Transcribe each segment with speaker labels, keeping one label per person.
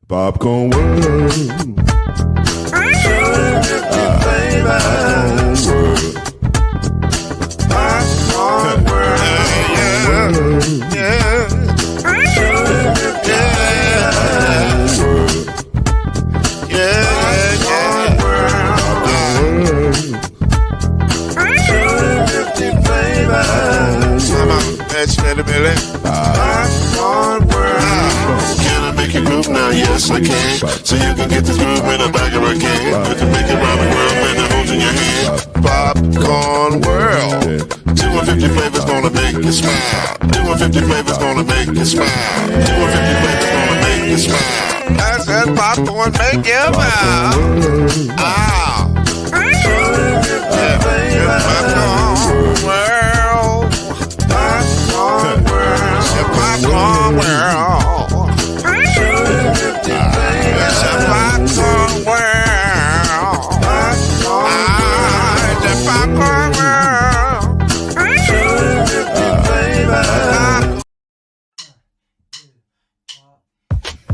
Speaker 1: Popcorn World. Popcorn World.
Speaker 2: Can I make you groove now? Yes, I can. So you can get this groove in the back of a can. You can make it round the world when it holds in your hand. Popcorn World. 250 flavors gonna make you smile. 250 flavors gonna make you smile. 250 flavors gonna make you smile. That's that popcorn make you smile. Ah. 250 flavors. Popcorn World. Popcorn World. Popcorn World. It's a popcorn world. It's a popcorn world.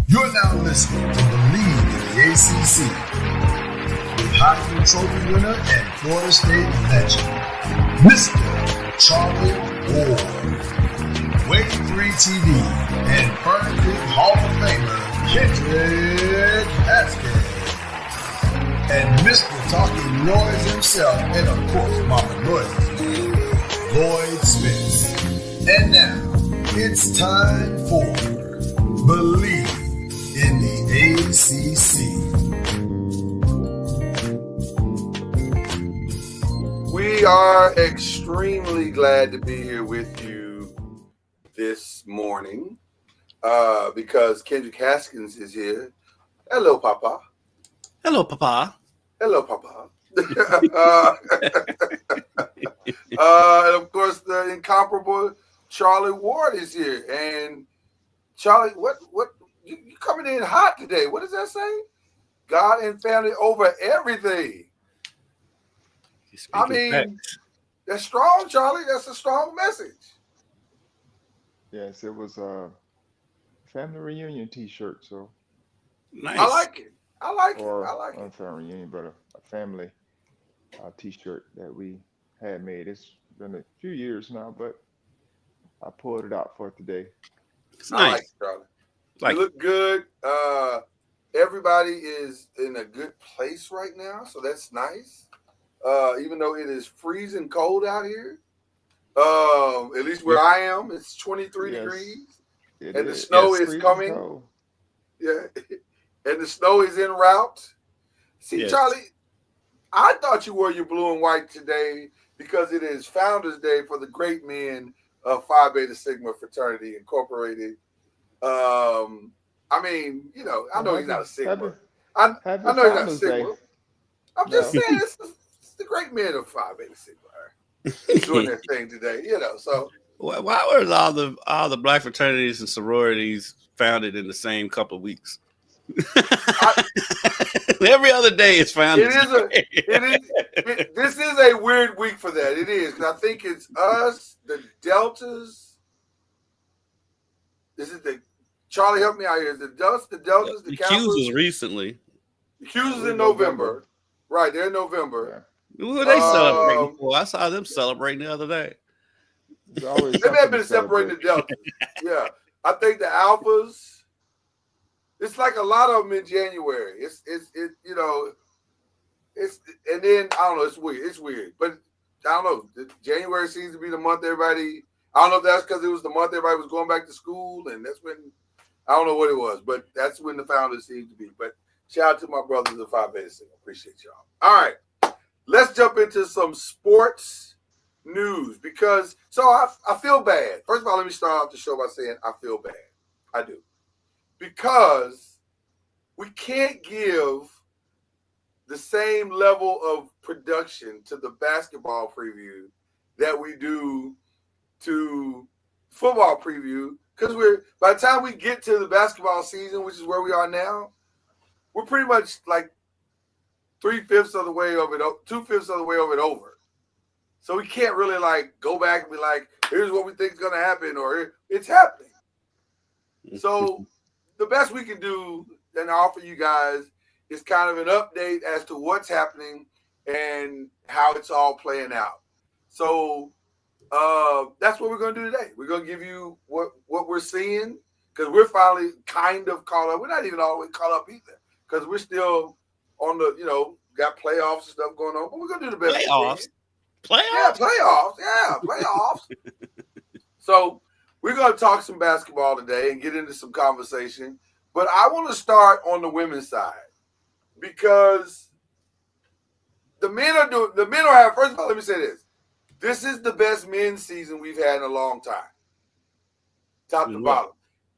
Speaker 3: You're now listening to Bleav in the ACC with Heisman Trophy winner and Florida State legend, Mr. Charlie Ward, Wave 3 TV, and Fern Creek Hall of Famer Kendrick Haskins, and Mr. Talking Noise himself, and of course Mama Noise's man, Lloyd Spence. And now, it's time for Bleav in the ACC.
Speaker 4: We are extremely glad to be here with you this morning because Kendrick Haskins is here. Hello, Papa.
Speaker 5: Hello, Papa.
Speaker 4: Hello, Papa. And of course, the incomparable Charlie Ward is here. And Charlie, what you coming in hot today? What does that say? God and family over everything. I mean, facts. That's strong, Charlie. That's a strong message.
Speaker 6: Yes, it was a family reunion T-shirt. So
Speaker 5: nice.
Speaker 4: I like it. I like it.
Speaker 6: Not a family reunion, but a family T-shirt that we had made. It's been a few years now, but I pulled it out for today.
Speaker 5: It's nice.
Speaker 4: I like it, Charlie. You look good. Everybody is in a good place right now, so that's nice. Even though it is freezing cold out here, at least where I am, it's 23 degrees, and the snow is coming. Cold. Yeah, and the snow is en route. See, Charlie, I thought you wore your blue and white today because it is Founders Day for the great men of Phi Beta Sigma Fraternity Incorporated. I mean, you know, I know he's not a Sigma. I know he's not a Sigma. I'm just saying it's the great men of Phi Beta Sigma doing their thing today, you know. So
Speaker 5: why were all the black fraternities and sororities founded in the same couple of weeks? Every other day it's founded.
Speaker 4: This is a weird week for that. It is. I think it's us, the Deltas. This is the Charlie, help me out here. The Deltas, the
Speaker 5: Qs was recently.
Speaker 4: The Qs is in November. Right, they're in November.
Speaker 5: Who were they celebrating for? I saw them celebrating the other day.
Speaker 4: They may have been celebrating the Deltas. Yeah. I think the Alphas, it's like a lot of them in January. It's you know, it's and then I don't know, it's weird. But I don't know. January seems to be the month everybody. I don't know if that's because it was the month everybody was going back to school, and that's when I don't know what it was, but that's when the Founders seemed to be. But shout out to my brothers of Phi Beta Sigma. Appreciate y'all. All right. Let's jump into some sports news because I feel bad. First of all, let me start off the show by saying I feel bad. I do. Because we can't give the same level of production to the basketball preview that we do to football preview because by the time we get to the basketball season, which is where we are now, we're pretty much like 3/5 of the way over it, 2/5 of the way over. So we can't really like go back and be like, here's what we think is going to happen, or it's happening. So the best we can do and offer you guys is kind of an update as to what's happening and how it's all playing out. So that's what we're going to do today. We're going to give you what we're seeing because we're finally kind of caught up. We're not even all the way caught up either because we're still on the, got playoffs and stuff going on. But we're going to do the best we can.
Speaker 5: Playoffs?
Speaker 4: Yeah, playoffs. So we're going to talk some basketball today and get into some conversation. But I want to start on the women's side because the men are having, first of all, let me say this. This is the best men's season we've had in a long time. Top to bottom.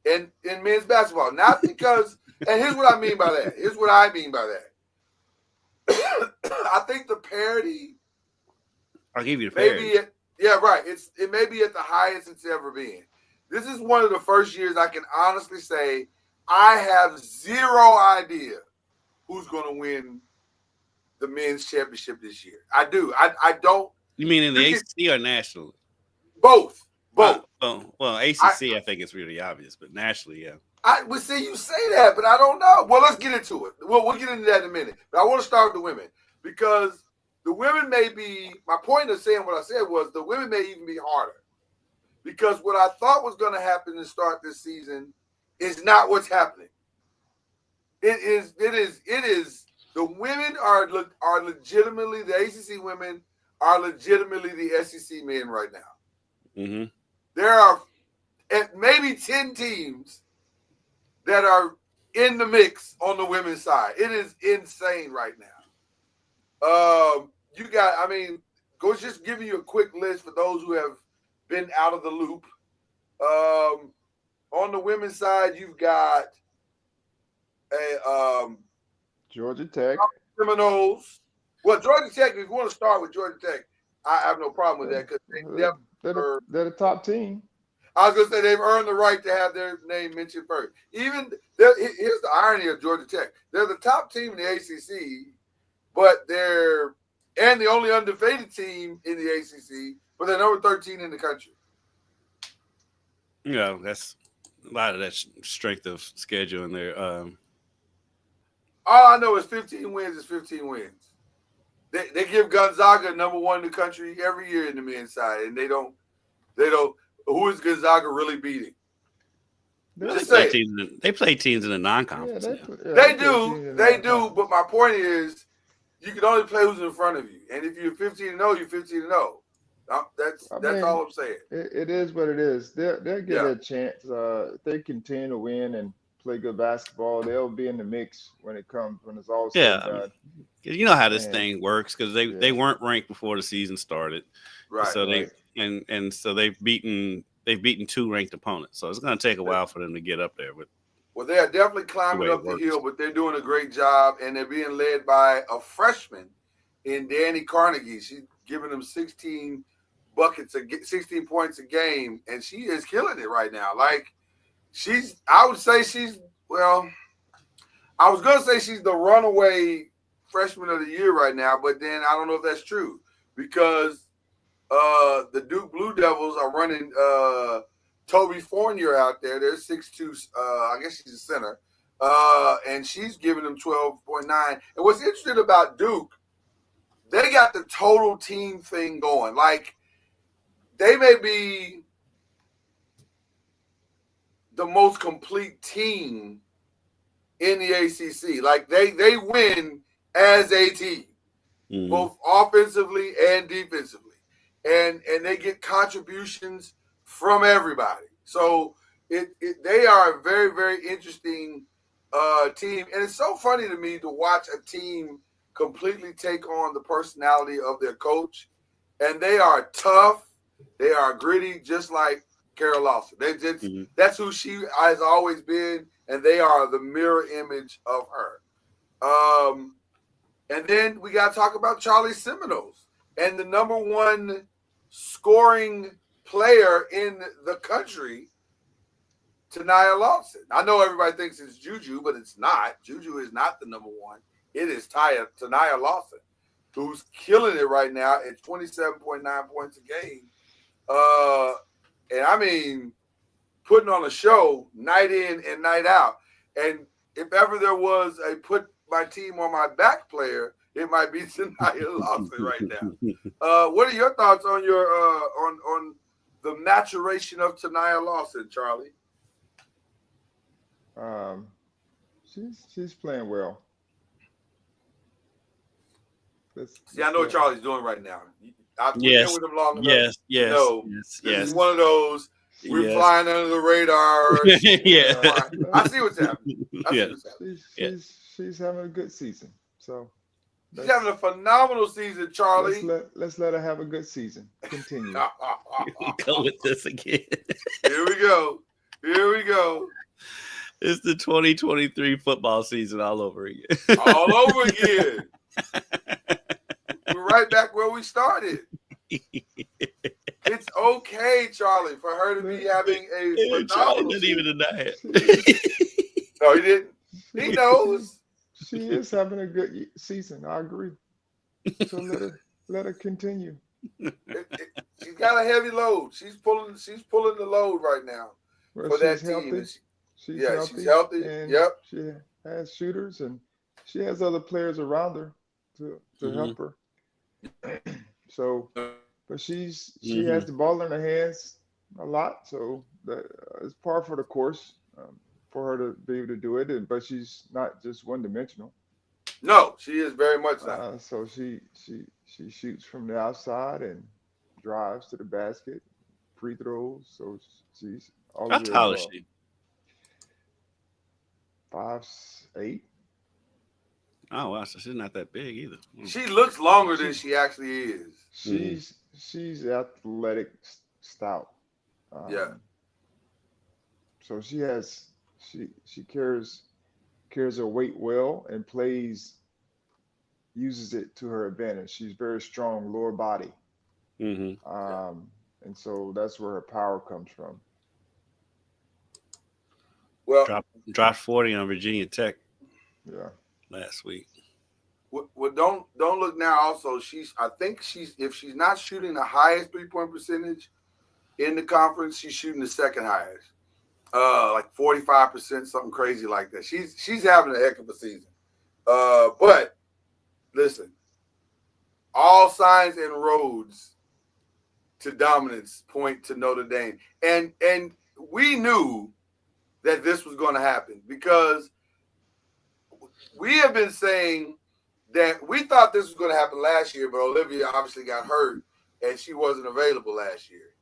Speaker 4: In men's basketball. Not because, and here's what I mean by that. I think the parity.
Speaker 5: I'll give you the parity.
Speaker 4: Right. It may be at the highest it's ever been. This is one of the first years I can honestly say I have zero idea who's going to win the men's championship this year. I do. I don't.
Speaker 5: You mean in the ACC or nationally?
Speaker 4: Both.
Speaker 5: Well, ACC, I think it's really obvious, but nationally, yeah.
Speaker 4: We see you say that, but I don't know. Well, let's get into it. We'll get into that in a minute. But I want to start with the women because the women may be, my point of saying what I said was the women may even be harder because what I thought was going to happen to start this season is not what's happening. It is. The women are legitimately, the ACC women are legitimately the SEC men right now.
Speaker 5: Mm-hmm.
Speaker 4: There are maybe 10 teams that are in the mix on the women's side. It is insane right now. Go just giving you a quick list for those who have been out of the loop. On the women's side, you've got
Speaker 6: Georgia Tech,
Speaker 4: Seminoles. Well, Georgia Tech. If you want to start with Georgia Tech, I have no problem with that because
Speaker 6: they're the top team.
Speaker 4: I was going to say they've earned the right to have their name mentioned first. Here's the irony of Georgia Tech. They're the top team in the ACC, but they're the only undefeated team in the ACC, but they're number 13 in the country.
Speaker 5: That's a lot of that strength of schedule in there.
Speaker 4: All I know is 15 wins is 15 wins. They give Gonzaga number 1 in the country every year in the men's side, and they don't. Who is Gonzaga really beating?
Speaker 5: They play teams in the non-conference.
Speaker 4: They do. But my point is, you can only play who's in front of you, and if you're 15-0, you're 15-0. That's all I'm saying.
Speaker 6: It is what it is. They'll get a chance. If they continue to win and play good basketball, they'll be in the mix when it's all said and done.
Speaker 5: You know how this thing works because they weren't ranked before the season started,
Speaker 4: right?
Speaker 5: So so they've beaten 2 ranked opponents. So it's going to take a while for them to get up there.
Speaker 4: Well, they are definitely climbing up the hill, but they're doing a great job, and they're being led by a freshman in Danny Carnegie. She's giving them 16 points a game, and she is killing it right now. Like I was going to say she's the runaway freshman of the year right now, but then I don't know if that's true because the Duke Blue Devils are running Toby Fournier out there. They're 6'2", I guess she's a center, and she's giving them 12.9. And what's interesting about Duke, they got the total team thing going. Like, they may be the most complete team in the ACC. Like, they win as a team, both offensively and defensively. And they get contributions from everybody. So they are a very, very interesting team. And it's so funny to me to watch a team completely take on the personality of their coach. And they are tough. They are gritty, just like Carol Lawson. That's who she has always been, and they are the mirror image of her. And then we got to talk about Charlie Seminoles and the number 1 scoring player in the country, Tania Lawson. I know everybody thinks it's Juju, but it's not. Juju is not the number 1. It is Tania Lawson, who's killing it right now at 27.9 points a game. And I mean, putting on a show night in and night out. And if ever there was a put my team on my back player, it might be Tanaya Lawson right now. What are your thoughts on your on the maturation of Tanaya Lawson, Charlie?
Speaker 6: She's playing well.
Speaker 4: See, I know what Charlie's doing right now. I've been
Speaker 5: Yes.
Speaker 4: with him long enough
Speaker 5: Yes.
Speaker 4: to
Speaker 5: Yes.
Speaker 4: know
Speaker 5: Yes.
Speaker 4: this is
Speaker 5: Yes.
Speaker 4: one of those. We're
Speaker 5: Yes.
Speaker 4: flying under the radar.
Speaker 5: Yeah.
Speaker 4: I see what's happening. I see
Speaker 5: Yeah.
Speaker 4: what's happening.
Speaker 6: She's having a good season. So
Speaker 4: She's having a phenomenal season, Charlie.
Speaker 6: let's let her have a good season. Continue.
Speaker 5: Go with this again.
Speaker 4: Here we go. Here we go.
Speaker 5: It's the 2023 football season all over again.
Speaker 4: All over again. We're right back where we started. It's okay, Charlie, for her to be having a
Speaker 5: Charlie
Speaker 4: phenomenal
Speaker 5: didn't even deny it.
Speaker 4: No, he didn't. He knows.
Speaker 6: She is having a good season. I agree. So let her continue.
Speaker 4: She's got a heavy load. She's pulling the load right now
Speaker 6: Well,
Speaker 4: for that
Speaker 6: she's
Speaker 4: team.
Speaker 6: healthy.
Speaker 4: She's healthy.
Speaker 6: And
Speaker 4: Yep.
Speaker 6: she has shooters and she has other players around her to help her. So, but she has the ball in her hands a lot. So that it's par for the course for her to be able to do it. But she's not just one dimensional.
Speaker 4: No, she is very much not.
Speaker 6: So she shoots from the outside and drives to the basket, free throws. So she's all
Speaker 5: How tall is she?
Speaker 6: 5'8".
Speaker 5: Oh wow, so she's not that big either.
Speaker 4: She looks longer than she actually is.
Speaker 6: She's athletic, stout.
Speaker 4: Yeah.
Speaker 6: So she carries her weight well and uses it to her advantage. She's very strong lower body.
Speaker 5: Mm-hmm.
Speaker 6: And so that's where her power comes from.
Speaker 4: Well,
Speaker 5: dropped 40 on Virginia Tech.
Speaker 6: Yeah.
Speaker 5: Last week.
Speaker 4: Well, don't look now. Also, I think if she's not shooting the highest 3-point percentage in the conference, she's shooting the second highest, like 45%, something crazy like that. She's having a heck of a season. But listen, all signs and roads to dominance point to Notre Dame, and we knew that this was going to happen because we have been saying that we thought this was going to happen last year, but Olivia obviously got hurt and she wasn't available last year.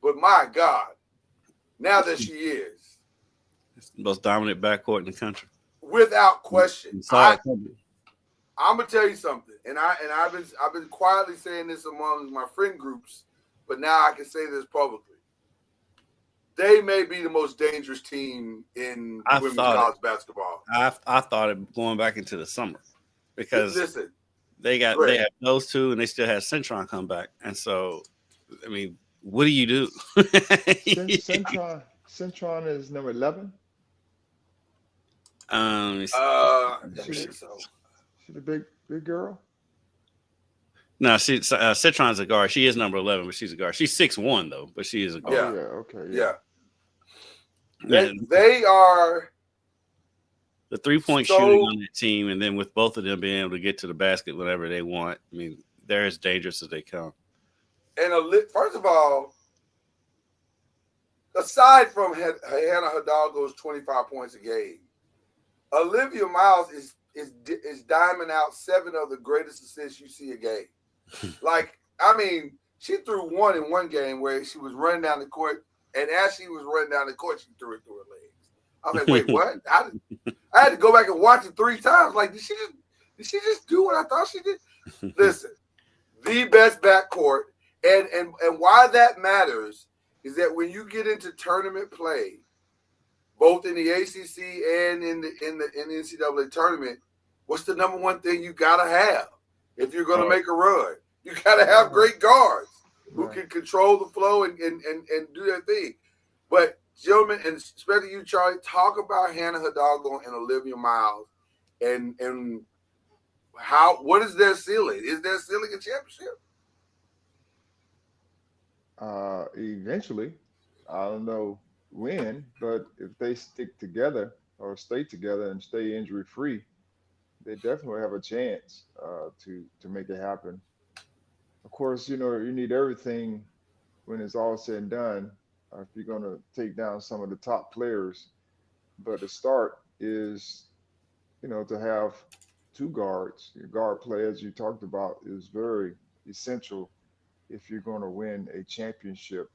Speaker 4: But my God, now that she is,
Speaker 5: it's the most dominant backcourt in the country,
Speaker 4: without question.
Speaker 5: I'm
Speaker 4: gonna tell you something, and I've been quietly saying this among my friend groups, but now I can say this publicly. They may be the most dangerous team in women's college basketball.
Speaker 5: I thought it going back into the summer because
Speaker 4: listen,
Speaker 5: they have those two and they still have Centron come back. And so, I mean, what do you do?
Speaker 6: Centron is number 11.
Speaker 4: She's
Speaker 6: a big girl.
Speaker 5: No, Citron's a guard. She is number 11, but she's a guard. She's 6'1", though, but she is a guard.
Speaker 6: Yeah. Okay.
Speaker 4: Yeah. They are
Speaker 5: the 3-point shooting on that team, and then with both of them being able to get to the basket whenever they want. I mean, they're as dangerous as they come. And
Speaker 4: first of all, aside from Hannah Hidalgo's 25 points a game, Olivia Miles is diming out 7 of the greatest assists you see a game. Like, I mean, she threw one in one game where she was running down the court, and as she was running down the court, she threw it through her legs. I was like, wait, what? I had to go back and watch it 3 times. Like, did she just do what I thought she did? Listen, the best backcourt, and why that matters is that when you get into tournament play, both in the ACC and in the NCAA tournament, what's the number one thing you gotta have if you're gonna make a run? You gotta have great guards who can control the flow and do their thing. But gentlemen, and especially you, Charlie, talk about Hannah Hidalgo and Olivia Miles and what is their ceiling? Is their ceiling a championship?
Speaker 6: Eventually, I don't know when, but if they stick together, or stay together and stay injury free, they definitely have a chance to make it happen. Of course, you need everything when it's all said and done. If you're going to take down some of the top players, but the start is, to have two guards. Your guard play, as you talked about, is very essential if you're going to win a championship.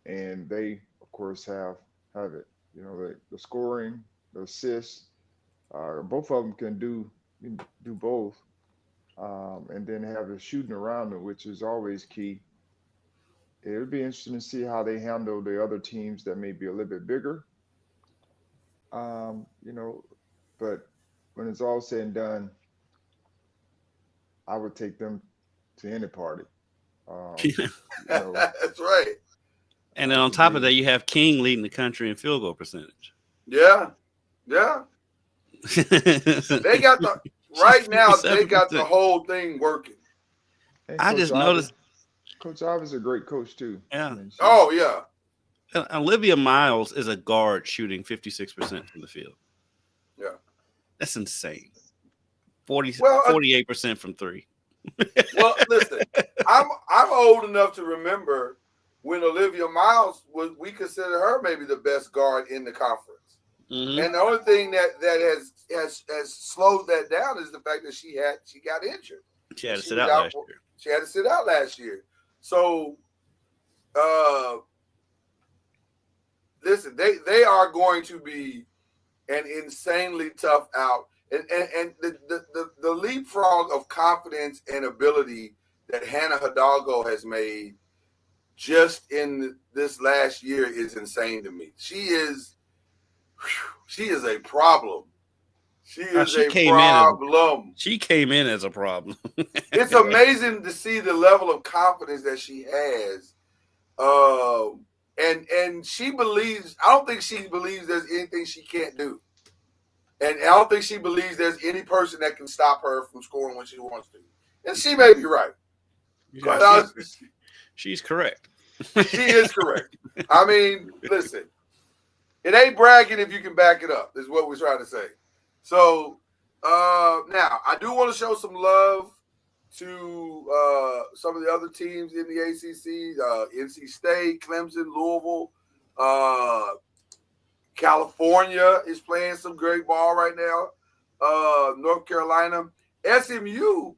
Speaker 6: And they, of course, have it. The scoring, the assists, both of them can do both, and then have the shooting around them, which is always key. It would be interesting to see how they handle the other teams that may be a little bit bigger. Um, you know, but when it's all said and done, I would take them to any party. Um, you know,
Speaker 4: That's right.
Speaker 5: And then on
Speaker 6: to
Speaker 5: top of that,
Speaker 6: be
Speaker 5: you have King leading the country in field goal percentage.
Speaker 4: Yeah. Yeah. They got the right now. They got the
Speaker 5: 57%.
Speaker 4: whole thing working.
Speaker 6: and
Speaker 5: I just noticed,
Speaker 6: Coach Ives is a great coach too. I
Speaker 5: yeah,
Speaker 6: mean,
Speaker 4: Oh yeah.
Speaker 5: Olivia Miles is a guard shooting 56% from the field.
Speaker 4: Yeah.
Speaker 5: That's insane. 40,
Speaker 4: Well,
Speaker 5: 48% from three.
Speaker 4: well, listen. I'm old enough to remember when Olivia Miles was. We considered her maybe the best guard in the conference.
Speaker 5: Mhm.
Speaker 4: And the only thing that has slowed that down is the fact that she got injured.
Speaker 5: She had to
Speaker 4: She
Speaker 5: sit
Speaker 4: was
Speaker 5: out
Speaker 4: out
Speaker 5: last
Speaker 4: for-
Speaker 5: year.
Speaker 4: She had to sit out last year. So, listen, they are going to be an insanely tough out, and the leapfrog of confidence and ability that Hannah Hidalgo has made just in this last year is insane to me. She is a problem. She is
Speaker 5: She
Speaker 4: a
Speaker 5: came in as
Speaker 4: problem.
Speaker 5: She came in as a problem.
Speaker 4: It's amazing to see the level of confidence that she has. And she believes, I don't think she believes there's anything she can't do. And I don't think she believes there's any person that can stop her from scoring when she wants to. And she may be right. Quite honestly,
Speaker 5: She's correct.
Speaker 4: she is correct. I mean, listen, it ain't bragging if you can back it up, is what we're trying to say. So now I do want to show some love to some of the other teams in the ACC, NC State, Clemson, Louisville. California is playing some great ball right now. North Carolina. SMU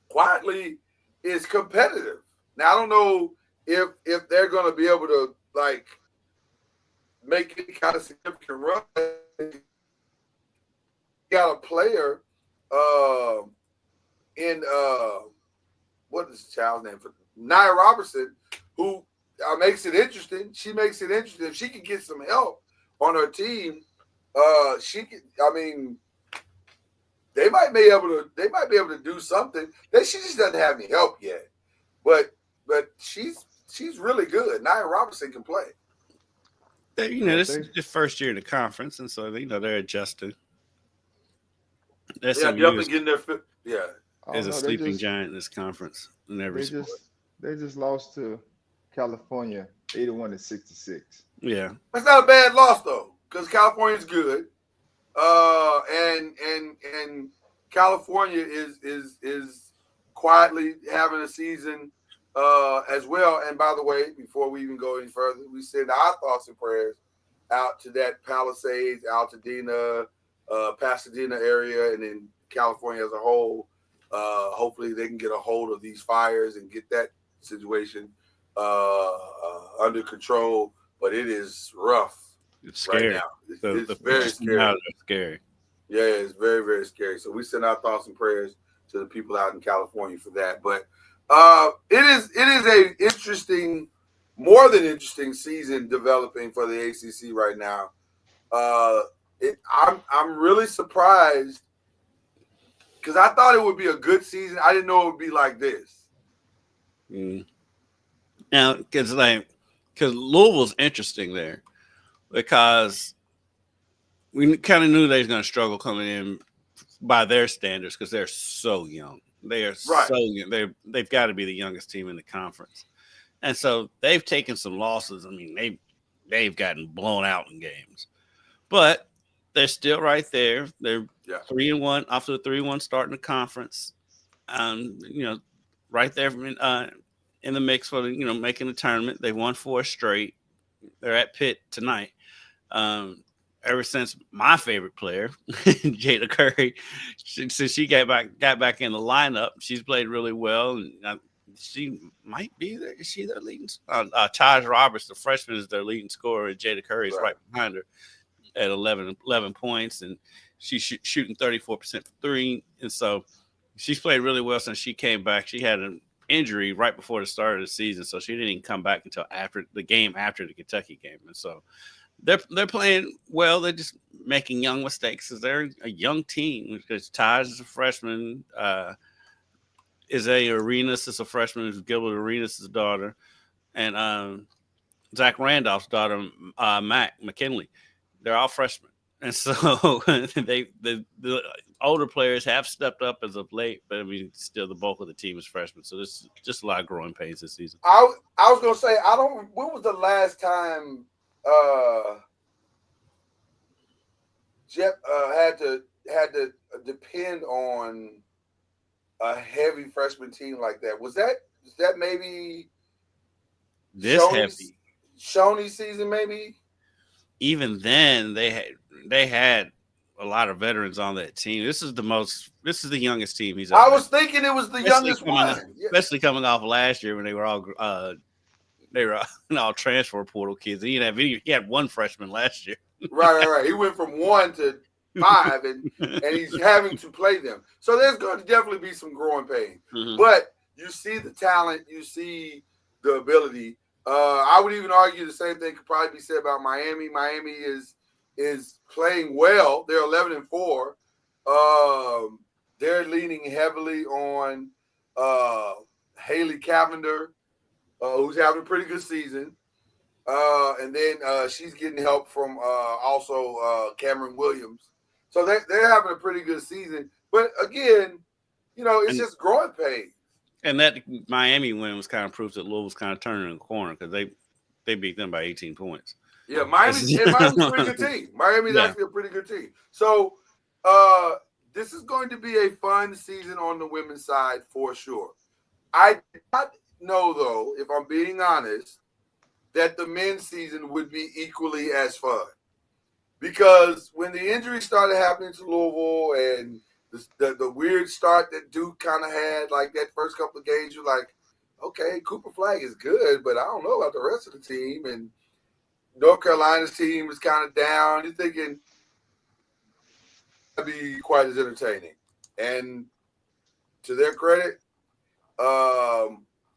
Speaker 4: quietly is competitive. Now, I don't know if they're going to be able to, like, make any kind of significant run. Got a player in what is the child's name for Nia Robertson, who makes it interesting. She makes it interesting. If she can get some help on her team, she can. I mean, they might be able to do something. She just doesn't have any help yet, but she's really good. Nia Robertson can play.
Speaker 5: This is the first year in the conference, and so they're adjusting.
Speaker 4: Yeah,
Speaker 5: SMU
Speaker 4: definitely getting their fit. Yeah.
Speaker 5: is a
Speaker 6: they
Speaker 5: sleeping giant in this conference in every
Speaker 6: they
Speaker 5: sport.
Speaker 6: just lost to California 81-66.
Speaker 5: Yeah.
Speaker 4: That's not a bad loss though, because California's good. And California is quietly having a season as well. And by the way, before we even go any further, we send our thoughts and prayers out to that Palisades, Altadena, Pasadena area, and then California as a whole. Hopefully they can get a hold of these fires and get that situation under control. But it is rough.
Speaker 5: It's scary.
Speaker 4: Right now. It's very
Speaker 5: first
Speaker 4: scary.
Speaker 5: out are scary.
Speaker 4: Yeah, it's very, very scary. So we send our thoughts and prayers to the people out in California for that. But it is a interesting, more than interesting season developing for the ACC right now. I'm really surprised because I thought it would be a good season. I didn't know it would be like this.
Speaker 5: Mm. Now, because Louisville's interesting there because we kind of knew they was going to struggle coming in by their standards because they're so young. They are
Speaker 4: Right.
Speaker 5: so young. They've got to be the youngest team in the conference, and so they've taken some losses. I mean, they've gotten blown out in games, but they're still right there. They're
Speaker 4: Yeah.
Speaker 5: 3-1 after the 3-1 start in the conference. Right there in the mix for making the tournament. They won 4 straight. They're at Pitt tonight. Ever since my favorite player, Jada Curry, since she got back in the lineup, she's played really well, and she might be there. Is she their leading? Taj Roberts, the freshman, is their leading scorer, and Jada Curry is right behind her at 11 points, and she's shooting 34% for 3, and so she's played really well since she came back. She had an injury right before the start of the season, so she didn't even come back until after the Kentucky game, and so they're playing well. They're just making young mistakes because they're a young team. Because Taj is a freshman, Isaiah Arenas is a freshman, Gilbert Arenas' daughter, and Zach Randolph's daughter, Mac McKinley. They're all freshmen, and so the older players have stepped up as of late, but I mean, still the bulk of the team is freshmen. So there's just a lot of growing pains this season.
Speaker 4: I was gonna say when was the last time Jeff had to depend on a heavy freshman team like that? Is that maybe
Speaker 5: this
Speaker 4: Shoney's season? Maybe
Speaker 5: even then they had a lot of veterans on that team. This is the youngest team he's.
Speaker 4: I was thinking it was the youngest one,
Speaker 5: especially coming off last year when they were all all transfer portal kids. He had one freshman last year.
Speaker 4: Right. He went from 1 to 5, and he's having to play them. So there's going to definitely be some growing pain.
Speaker 5: Mm-hmm.
Speaker 4: But you see the talent, you see the ability. I would even argue the same thing could probably be said about Miami. Miami is playing well. They're 11-4. They're leaning heavily on Haley Cavender, who's having a pretty good season. And then she's getting help from also Cameron Williams. So they're having a pretty good season. But again, it's just growing pains.
Speaker 5: And that Miami win was kind of proof that Louisville's kind of turning the corner because they beat them by 18 points.
Speaker 4: Yeah, Miami's a pretty good team. Miami's actually a pretty good team. So this is going to be a fun season on the women's side for sure. I did not know, though, if I'm being honest, that the men's season would be equally as fun. Because when the injuries started happening to Louisville and the weird start that Duke kind of had, like that first couple of games, you're like, okay, Cooper Flag is good, but I don't know about the rest of the team. And North Carolina's team is kind of down. You're thinking that'd be quite as entertaining. And to their credit,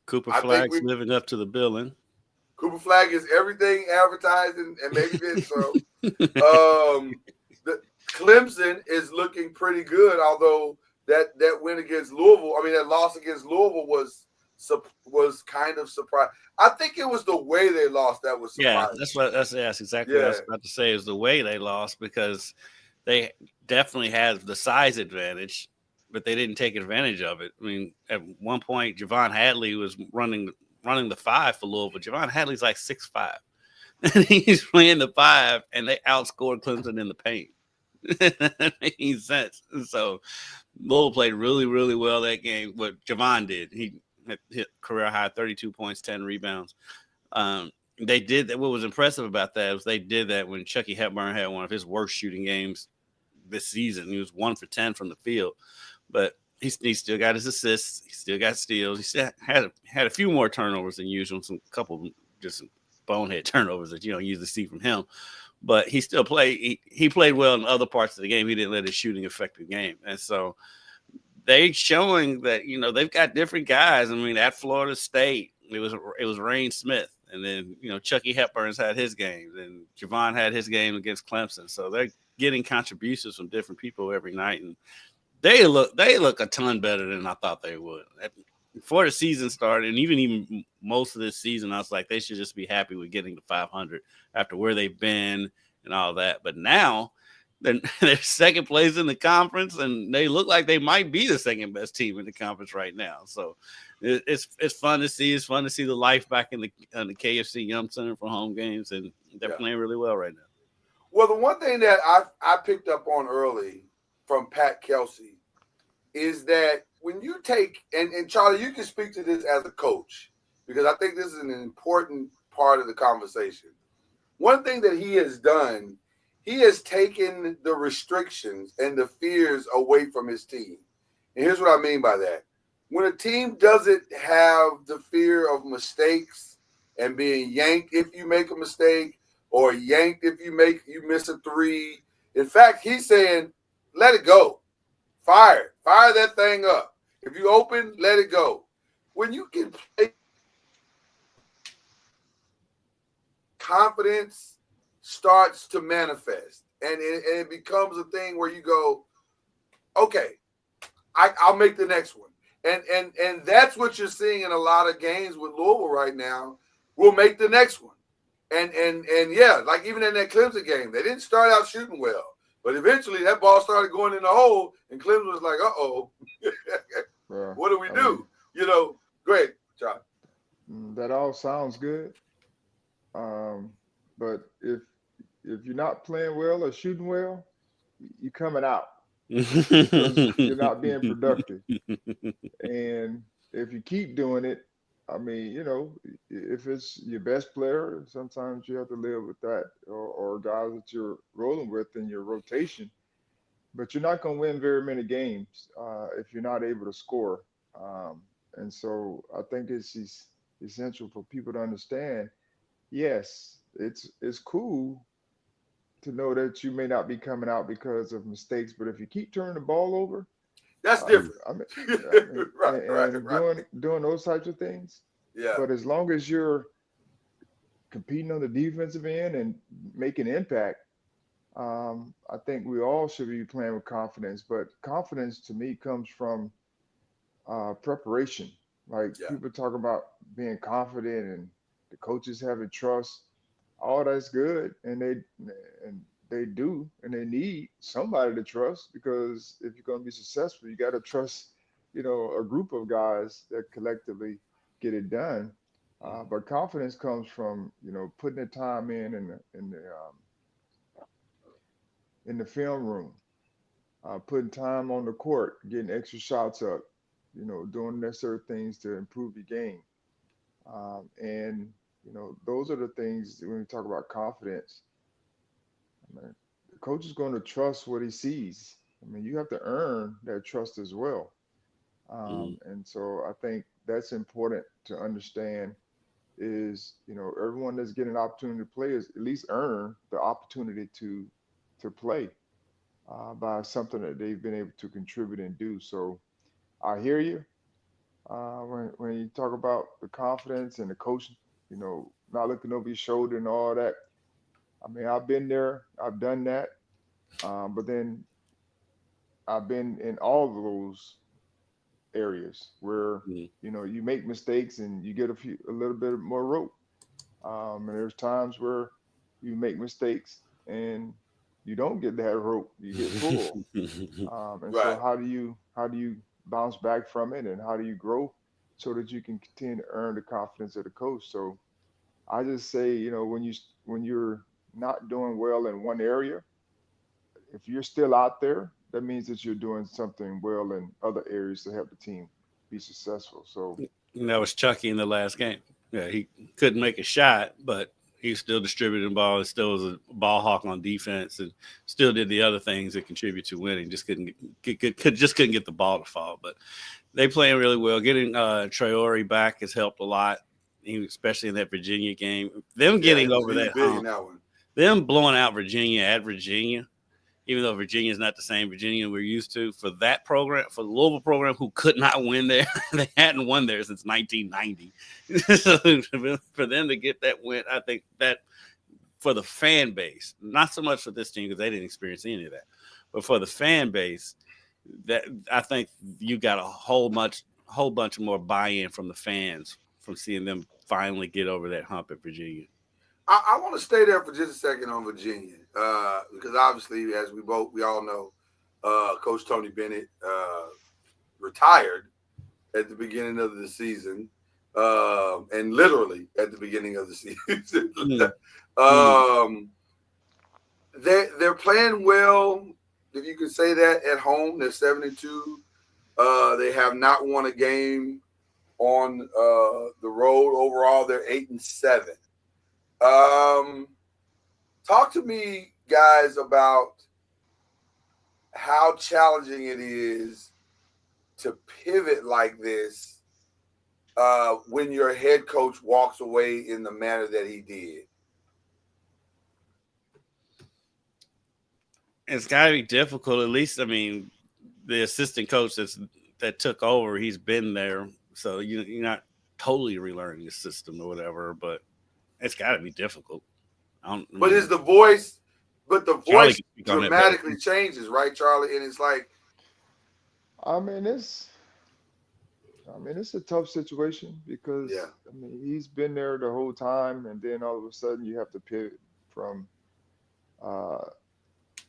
Speaker 5: Cooper Flag's living up to the billing.
Speaker 4: Cooper Flag is everything advertised and maybe then so. The Clemson is looking pretty good, although that win against Louisville, that loss against Louisville was kind of surprising. I think it was the way they lost that was surprising.
Speaker 5: Yeah, that's exactly what I was about to say is the way they lost because they definitely had the size advantage, but they didn't take advantage of it. I mean, at one point, Javon Hadley was running the 5 for Louisville. Javon Hadley's like 6'5", and he's playing the 5, and they outscored Clemson in the paint. That makes sense. So Louisville played really, really well that game. What Javon did, he hit career high 32 points, 10 rebounds. They did that. What was impressive about that was they did that when Chucky Hepburn had one of his worst shooting games this season. He was 1 for 10 from the field, but he still got his assists. He still got steals. He still had a few more turnovers than usual. Some couple just bonehead turnovers that you don't usually see from him. But he still played. He played well in other parts of the game. He didn't let his shooting affect the game. And so they showing that they've got different guys. I mean, at Florida State, it was Rain Smith, and then Chucky Hepburn's had his games, and Javon had his game against Clemson. So they're getting contributions from different people every night, and they look a ton better than I thought they would. Before the season started, and even most of this season, I was like, they should just be happy with getting to 500 after where they've been and all that. But now they're second place in the conference, and they look like they might be the second best team in the conference right now. So it's fun to see. It's fun to see the life back in the KFC Yum Center for home games, and they're playing really well right now.
Speaker 4: Well, the one thing that I picked up on early from Pat Kelsey is that when you take and Charlie, you can speak to this as a coach because I think this is an important part of the conversation. One thing that he has done, he has taken the restrictions and the fears away from his team. And here's what I mean by that. When a team doesn't have the fear of mistakes and being yanked if you make a mistake or yanked if you miss a three. In fact, he's saying, let it go. Fire that thing up. If you open, let it go. When you can play, confidence starts to manifest, and it becomes a thing where you go, okay, I'll make the next one, and that's what you're seeing in a lot of games with Louisville right now. We'll make the next one, and yeah, like even in that Clemson game, they didn't start out shooting well, but eventually that ball started going in the hole, and Clemson was like, what do we do? Great, John.
Speaker 6: That all sounds good. But if you're not playing well or shooting well, you're coming out because you're not being productive. And if you keep doing it, I mean, if it's your best player, sometimes you have to live with that, or guys that you're rolling with in your rotation. But you're not going to win very many games if you're not able to score. And so I think it's essential for people to understand. Yes, it's cool to know that you may not be coming out because of mistakes, but if you keep turning the ball over,
Speaker 4: that's different.
Speaker 6: Right. Doing those types of things.
Speaker 4: Yeah.
Speaker 6: But as long as you're competing on the defensive end and making impact, I think we all should be playing with confidence. But confidence to me comes from preparation. Like people talk about being confident and the coaches having trust. All that's good, and they do, and they need somebody to trust because if you're going to be successful, you got to trust, a group of guys that collectively get it done. But confidence comes from putting the time in the film room, putting time on the court, getting extra shots up, doing necessary things to improve your game, and those are the things when we talk about confidence. I mean, the coach is going to trust what he sees. I mean, you have to earn that trust as well. And so I think that's important to understand is, everyone that's getting an opportunity to play is at least earn the opportunity to play by something that they've been able to contribute and do. So I hear you when you talk about the confidence and the coaching, not looking over your shoulder and all that. I mean, I've been there, I've done that, but then I've been in all of those areas where you make mistakes and you get a little bit more rope. And there's times where you make mistakes and you don't get that rope, you get full. And so how do you bounce back from it, and how do you grow so that you can continue to earn the confidence of the coach? So I just say, when you're not doing well in one area, if you're still out there, that means that you're doing something well in other areas to help the team be successful. So
Speaker 5: And that was Chucky in the last game. Yeah, he couldn't make a shot, but he still distributed the ball. He still was a ball hawk on defense, and still did the other things that contribute to winning. Just couldn't get the ball to fall. But they playing really well. Getting Traore back has helped a lot, especially in that Virginia game. Them getting over that hump, them blowing out Virginia at Virginia. Even though Virginia is not the same Virginia we're used to, for that program, for the Louisville program, who could not win there, they hadn't won there since 1990. So for them to get that win, I think that for the fan base, not so much for this team because they didn't experience any of that, but for the fan base, that I think you got a whole bunch more buy-in from the fans from seeing them finally get over that hump at Virginia.
Speaker 4: I want to stay there for just a second on Virginia because obviously, as we all know, Coach Tony Bennett retired at the beginning of the season, and literally at the beginning of the season. they're playing well, if you can say that, at home. They're 7-2. They have not won a game on the road. Overall, they're 8-7. Talk to me, guys, about how challenging it is to pivot like this when your head coach walks away in the manner that he did.
Speaker 5: It's got to be difficult. At least, I mean, the assistant coach that took over, he's been there, so you're not totally relearning the system or whatever. But it's got to be difficult.
Speaker 4: But is the voice? But the
Speaker 5: Charlie
Speaker 4: voice
Speaker 5: can speak on that
Speaker 4: dramatically
Speaker 5: better.
Speaker 4: changes, right, Charlie? And it's like,
Speaker 6: I mean, it's a tough situation because
Speaker 4: yeah,
Speaker 6: I mean he's been there the whole time, and then all of a sudden you have to pivot from uh,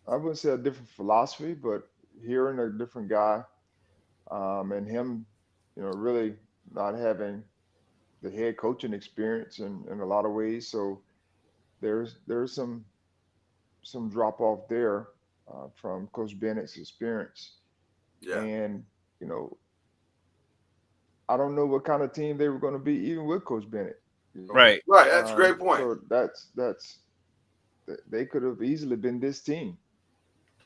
Speaker 6: I wouldn't say a different philosophy, but hearing a different guy, and him, really not having the head coaching experience in a lot of ways. So there's some drop off there from Coach Bennett's experience,
Speaker 4: yeah,
Speaker 6: and you know I don't know what kind of team they were going to be even with Coach Bennett. You know,
Speaker 5: Right.
Speaker 4: right. That's a great point.
Speaker 6: so they could have easily been this team,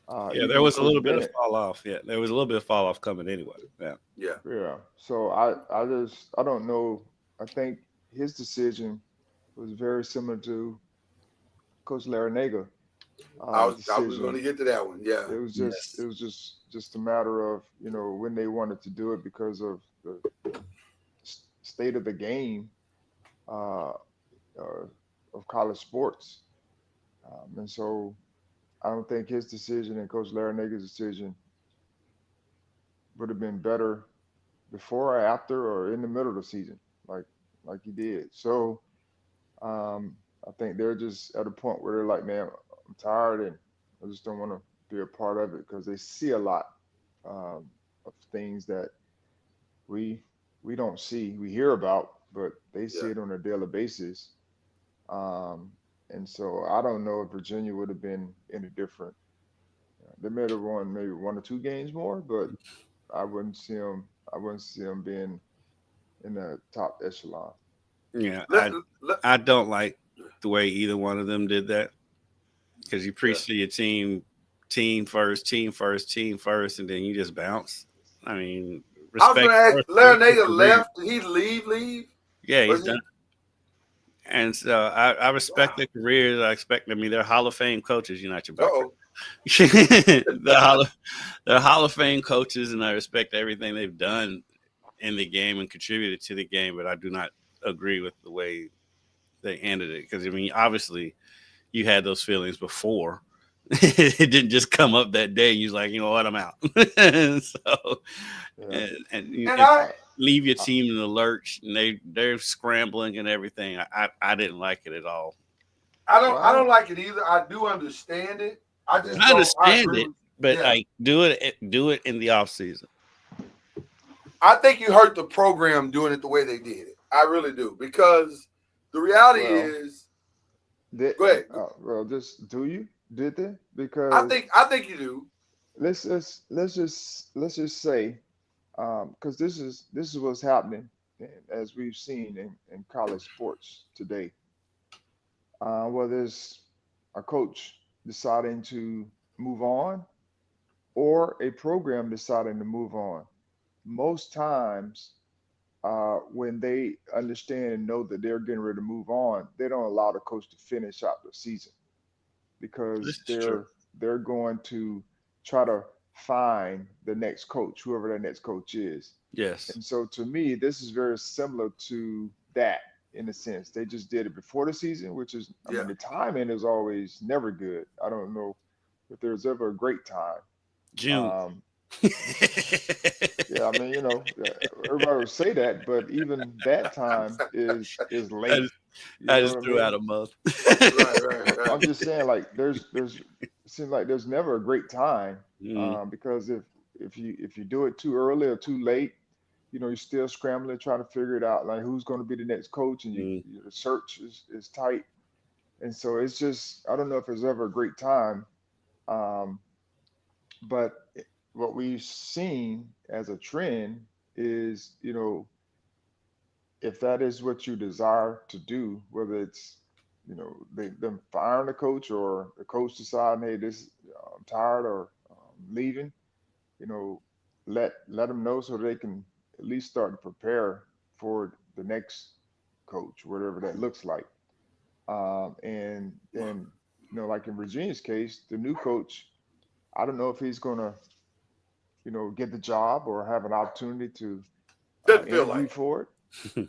Speaker 5: Yeah, there
Speaker 6: even with
Speaker 5: was a
Speaker 6: Coach
Speaker 5: little bit of
Speaker 6: Bennett.
Speaker 5: fall off. Yeah, there was a little bit of fall off coming anyway. Yeah.
Speaker 4: Yeah,
Speaker 6: Yeah. So I don't know. I think his decision was very similar to Coach Larinaga
Speaker 4: I was going
Speaker 6: decision.
Speaker 4: to get to that one. Yeah,
Speaker 6: It
Speaker 5: Yes.
Speaker 6: was just a matter of when they wanted to do it because of the state of the game uh, of college sports, and so I don't think his decision and Coach Larinaga's decision would have been better before or after or in the middle of the season, like he did. So I think they're just at a point where they're like, man, I'm tired and I just don't want to be a part of it because they see a lot of things that we we don't see, we hear about, but they see
Speaker 4: yeah.
Speaker 6: it on a daily basis. Um, and so I don't know if Virginia would have been any different. They may have won maybe one or two games more, but I wouldn't see them. I wouldn't see them being in the top echelon.
Speaker 5: Yeah.
Speaker 4: Let, let,
Speaker 5: I don't like the way either one of them did that because you
Speaker 4: yeah.
Speaker 5: preach to your team first, team first, team first, and then you just bounce. I mean,
Speaker 4: I was going
Speaker 5: respect
Speaker 4: to ask,
Speaker 5: respect your
Speaker 4: Larinaga
Speaker 5: career.
Speaker 4: left. Did he leave? Leave?
Speaker 5: Yeah, he's
Speaker 4: Was he?
Speaker 5: done. And so I respect
Speaker 4: Wow.
Speaker 5: their careers. I expect. I mean, they're Hall of Fame coaches. You're not your background.
Speaker 4: Uh-oh.
Speaker 5: They're Hall of Fame coaches, and I respect everything they've done in the game and contributed to the game. But I do not agree with the way they handled it because I mean, obviously, you had those feelings before. It didn't just come up that day. You was like, you know what, I'm out. So,
Speaker 6: Yeah.
Speaker 4: And
Speaker 5: and
Speaker 4: I,
Speaker 5: leave your
Speaker 6: I,
Speaker 5: team in the lurch, and they're scrambling and everything. I didn't like it at all.
Speaker 4: I don't
Speaker 6: well,
Speaker 4: like it either. I do understand it. I just
Speaker 6: yeah.
Speaker 5: I
Speaker 4: don't. I
Speaker 5: understand
Speaker 4: agree
Speaker 5: it,
Speaker 4: with.
Speaker 5: but
Speaker 4: Yeah,
Speaker 5: like do it in the off season.
Speaker 4: I think you hurt the program doing it the way they did it. I really do because the reality
Speaker 6: Well,
Speaker 4: is.
Speaker 6: they,
Speaker 4: Go ahead.
Speaker 6: well, just do you did they? Because
Speaker 4: I think you do.
Speaker 6: let's just say because this is what's happening as we've seen in college sports today. Whether it's a coach deciding to move on or a program deciding to move on. Most times, when they understand and know that they're getting ready to move on, they don't allow the coach to finish out the season
Speaker 5: This
Speaker 6: because
Speaker 5: is true.
Speaker 6: they're going to try to find the next coach, whoever that next coach is.
Speaker 5: Yes,
Speaker 6: And so to me, this is very similar to that in a sense. They just did it before the season, which is, I
Speaker 4: Yeah.
Speaker 6: mean, the timing is always never good. I don't know if there's ever a great time.
Speaker 5: June.
Speaker 6: Um, yeah, I mean, everybody would say that, but even that time is
Speaker 5: I
Speaker 6: late.
Speaker 5: just,
Speaker 6: You
Speaker 5: I
Speaker 6: know
Speaker 5: just
Speaker 6: what I
Speaker 5: threw out
Speaker 6: mean?
Speaker 5: a month.
Speaker 4: Right.
Speaker 6: I'm just saying, like, it seems like there's never a great time,
Speaker 5: Mm,
Speaker 6: because if you do it too early or too late, you're still scrambling, trying to figure it out, like who's going to be the next coach, and
Speaker 5: mm.
Speaker 6: the search is tight. And so it's just I don't know if it's ever a great time, um, but what we've seen as a trend is, if that is what you desire to do, whether it's them firing the coach or the coach deciding, hey, this I'm tired or leaving, you know, let them know so they can at least start to prepare for the next coach, whatever that looks like. And then, like in Virginia's case, the new coach, I don't know if he's going to, get the job or have an opportunity to
Speaker 4: Doesn't feel
Speaker 6: interview
Speaker 4: like.
Speaker 6: for it.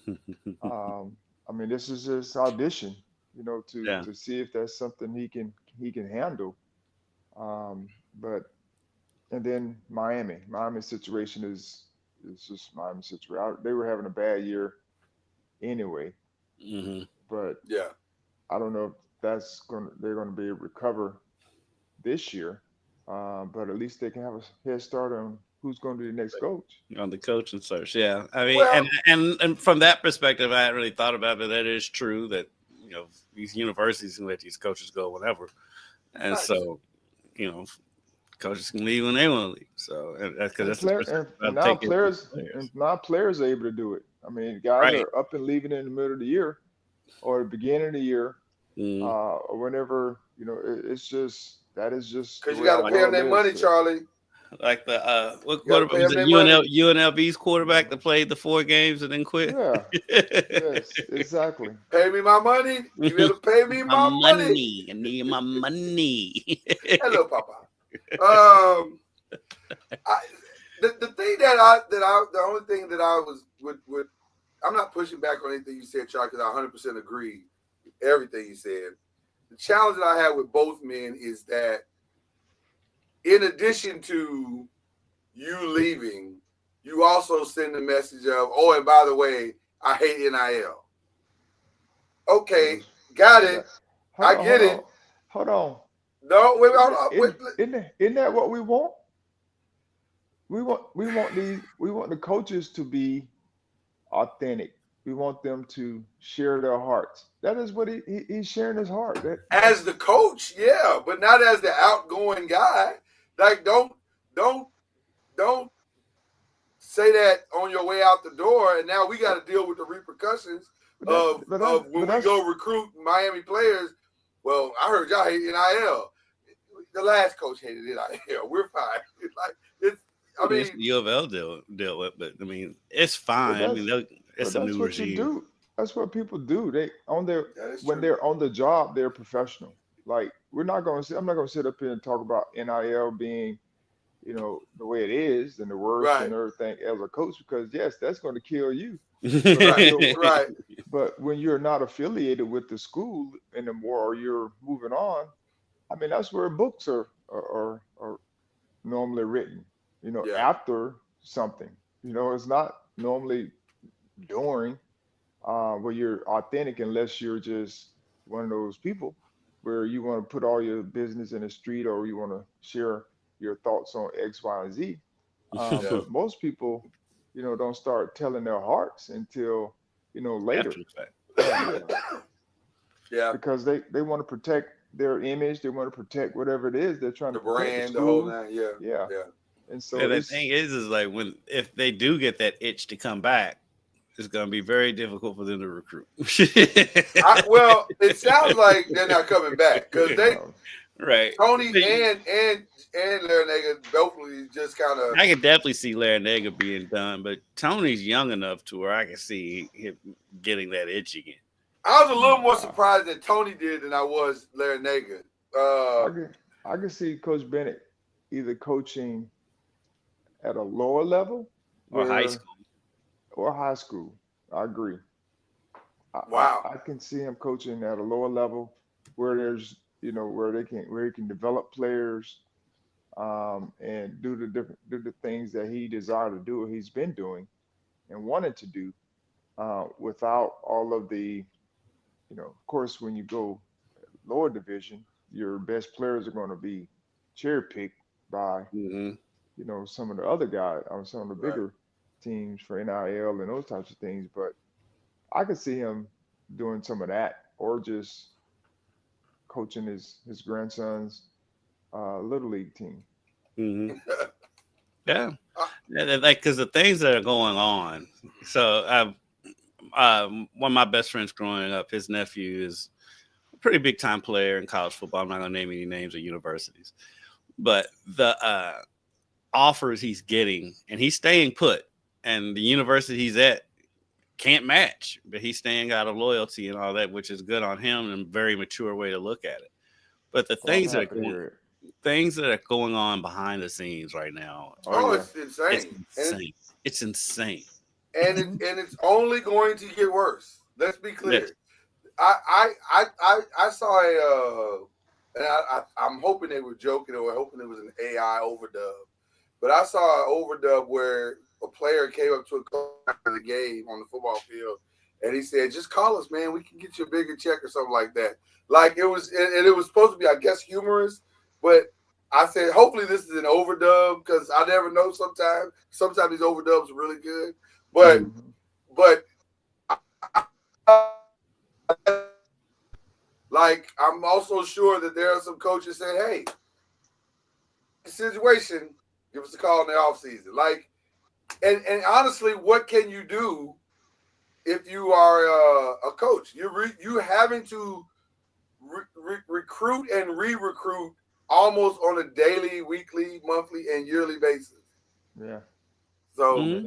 Speaker 6: I mean, this is his audition, to
Speaker 5: Yeah.
Speaker 6: to see if that's something he can handle. But and then Miami situation is just Miami situation. They were having a bad year anyway,
Speaker 5: Hmm.
Speaker 6: but
Speaker 4: Yeah.
Speaker 6: I don't know if they're gonna be able to recover this year. But at least they can have a head start on who's going to be the next coach.
Speaker 5: On the coaching search. Yeah. I mean,
Speaker 4: Well,
Speaker 5: and from that perspective, I hadn't really thought about it. That is true that, these universities can let these coaches go whenever. And
Speaker 4: nice.
Speaker 5: so, you know, coaches can leave when they want to leave. So, because
Speaker 6: And
Speaker 5: that's the
Speaker 6: player
Speaker 5: perspective
Speaker 6: and
Speaker 5: I've
Speaker 6: now
Speaker 5: taken with
Speaker 6: players and
Speaker 5: players.
Speaker 6: now players are able to do it. I mean, guys
Speaker 5: Right.
Speaker 6: are up and leaving in the middle of the year or the beginning of the year,
Speaker 5: Mm.
Speaker 6: or whenever. It's just that is just the
Speaker 4: Because you
Speaker 6: way
Speaker 4: got
Speaker 6: our
Speaker 4: to pay them
Speaker 6: world
Speaker 4: their
Speaker 6: is
Speaker 4: money,
Speaker 6: today.
Speaker 4: Charlie.
Speaker 5: Like the what
Speaker 4: You got to
Speaker 5: quarterback
Speaker 4: pay
Speaker 5: was
Speaker 4: them
Speaker 5: it?
Speaker 4: their money.
Speaker 5: UNLV's quarterback that played the 4 games and then quit.
Speaker 6: Yeah. Yes. Exactly.
Speaker 4: Pay me my money. You got to pay me
Speaker 5: My
Speaker 4: my money.
Speaker 5: money. I need my money.
Speaker 4: Hello, Papa. Um, I, the thing the only thing that I was would I'm not pushing back on anything you said, Charlie, because I 100% agree with everything you said. The challenge that I have with both men is that in addition to you leaving, you also send the message of, oh, and by the way, I hate NIL.
Speaker 6: Well,
Speaker 4: Okay,
Speaker 6: that's
Speaker 4: got
Speaker 6: well
Speaker 4: it.
Speaker 6: that. Hold
Speaker 4: I
Speaker 6: on.
Speaker 4: get
Speaker 6: Hold
Speaker 4: it.
Speaker 6: on. Hold on.
Speaker 4: No, wait, hold
Speaker 6: Isn't
Speaker 4: on. Wait,
Speaker 6: isn't isn't that what we want? We want the coaches to be authentic. We want them to share their hearts. That is what he's sharing his heart.
Speaker 4: as the coach, yeah, but not as the outgoing guy. Like, don't don't say that on your way out the door, and now we got to deal with the repercussions
Speaker 6: but that
Speaker 4: of
Speaker 6: but that
Speaker 4: when
Speaker 6: but
Speaker 4: we
Speaker 6: that's
Speaker 4: go recruit Miami players. Well, I heard y'all hate NIL. The last coach hated NIL. We're fine. Like it's. I
Speaker 5: It's
Speaker 4: mean,
Speaker 5: the U of L deal with, but I mean, it's
Speaker 6: but
Speaker 5: fine. I mean,
Speaker 6: that's but
Speaker 5: it's a
Speaker 6: that's
Speaker 5: new
Speaker 6: what you
Speaker 5: regime.
Speaker 6: do. That's what people do. They on their
Speaker 4: that is
Speaker 6: when
Speaker 4: true.
Speaker 6: they're on the job, they're professional. Like I'm not going to sit up here and talk about NIL being, the way it is and the worst
Speaker 4: Right,
Speaker 6: and everything as a coach because yes, that's going to kill you. But
Speaker 4: right,
Speaker 6: so
Speaker 4: right.
Speaker 6: but when you're not affiliated with the school anymore or you're moving on, I mean that's where books are normally written,
Speaker 4: Yeah,
Speaker 6: after something. It's not normally during where you're authentic unless you're just one of those people where you want to put all your business in the street or you want to share your thoughts on X, Y, and Z.
Speaker 4: yeah,
Speaker 6: But most people, don't start telling their hearts until, later.
Speaker 5: After the fact.
Speaker 6: Yeah.
Speaker 4: yeah.
Speaker 6: Because they want to protect their image. They want to protect whatever it is they're trying to
Speaker 4: The
Speaker 6: protect, the
Speaker 4: brand, the whole
Speaker 6: school.
Speaker 4: nine. Yeah,
Speaker 6: Yeah.
Speaker 4: yeah.
Speaker 6: And so
Speaker 5: And the thing
Speaker 6: it's
Speaker 5: is like if they do get that itch to come back, it's going to be very difficult for them to recruit.
Speaker 4: Well, it sounds like they're not coming back because they
Speaker 6: um,
Speaker 5: Right.
Speaker 4: Tony and Larinaga both just kind of.
Speaker 5: I can definitely see Larinaga being done, but Tony's young enough to where I can see him getting that itch again.
Speaker 4: I was a little more
Speaker 6: nah.
Speaker 4: surprised that Tony did than I was Larinaga.
Speaker 6: I can I can see Coach Bennett either coaching at a lower level
Speaker 5: Or high
Speaker 6: where
Speaker 5: school.
Speaker 6: or high school. I agree. I, I,
Speaker 4: Wow.
Speaker 6: I can see him coaching at a lower level where there's where he can develop players and do the things that he desired to do or he's been doing and wanted to do without all of the of course when you go lower division your best players are going to be cherry picked by
Speaker 5: Hmm.
Speaker 6: some of the other guys or some of the
Speaker 4: Right.
Speaker 6: bigger teams for NIL and those types of things. But I could see him doing some of that or just coaching his grandson's little league team.
Speaker 5: Mm-hmm. Yeah, like because the things that are going on. So, one of my best friends growing up, his nephew is a pretty big time player in college football. I'm not gonna name any names of universities, but the offers he's getting, and he's staying put, and the university he's at can't match, but he's staying out of loyalty and all that, which is good on him and a very mature way to look at it. But the
Speaker 6: Well, I'm
Speaker 5: things that are
Speaker 6: happy to hear it.
Speaker 5: things that are going on behind the scenes right now,
Speaker 4: Oh,
Speaker 6: yeah.
Speaker 4: it's insane.
Speaker 5: it's insane. It's insane.
Speaker 4: And it's only going to get worse. Let's be clear.
Speaker 5: Yes.
Speaker 4: I saw and I'm hoping they were joking or hoping it was an AI overdub, but I saw an overdub where a player came up to a coach after the game on the football field, and he said, "Just call us, man. We can get you a bigger check or something like that." Like it was, and it was supposed to be, I guess, humorous, but I said, hopefully this is an overdub because I never know. Sometimes these overdubs are really good, but like I'm also sure that there are some coaches saying, "Hey, situation, give us a call in the offseason." Like, and honestly, what can you do if you are a coach? You having to recruit and re-recruit almost on a daily, weekly, monthly, and yearly basis.
Speaker 6: Yeah.
Speaker 4: So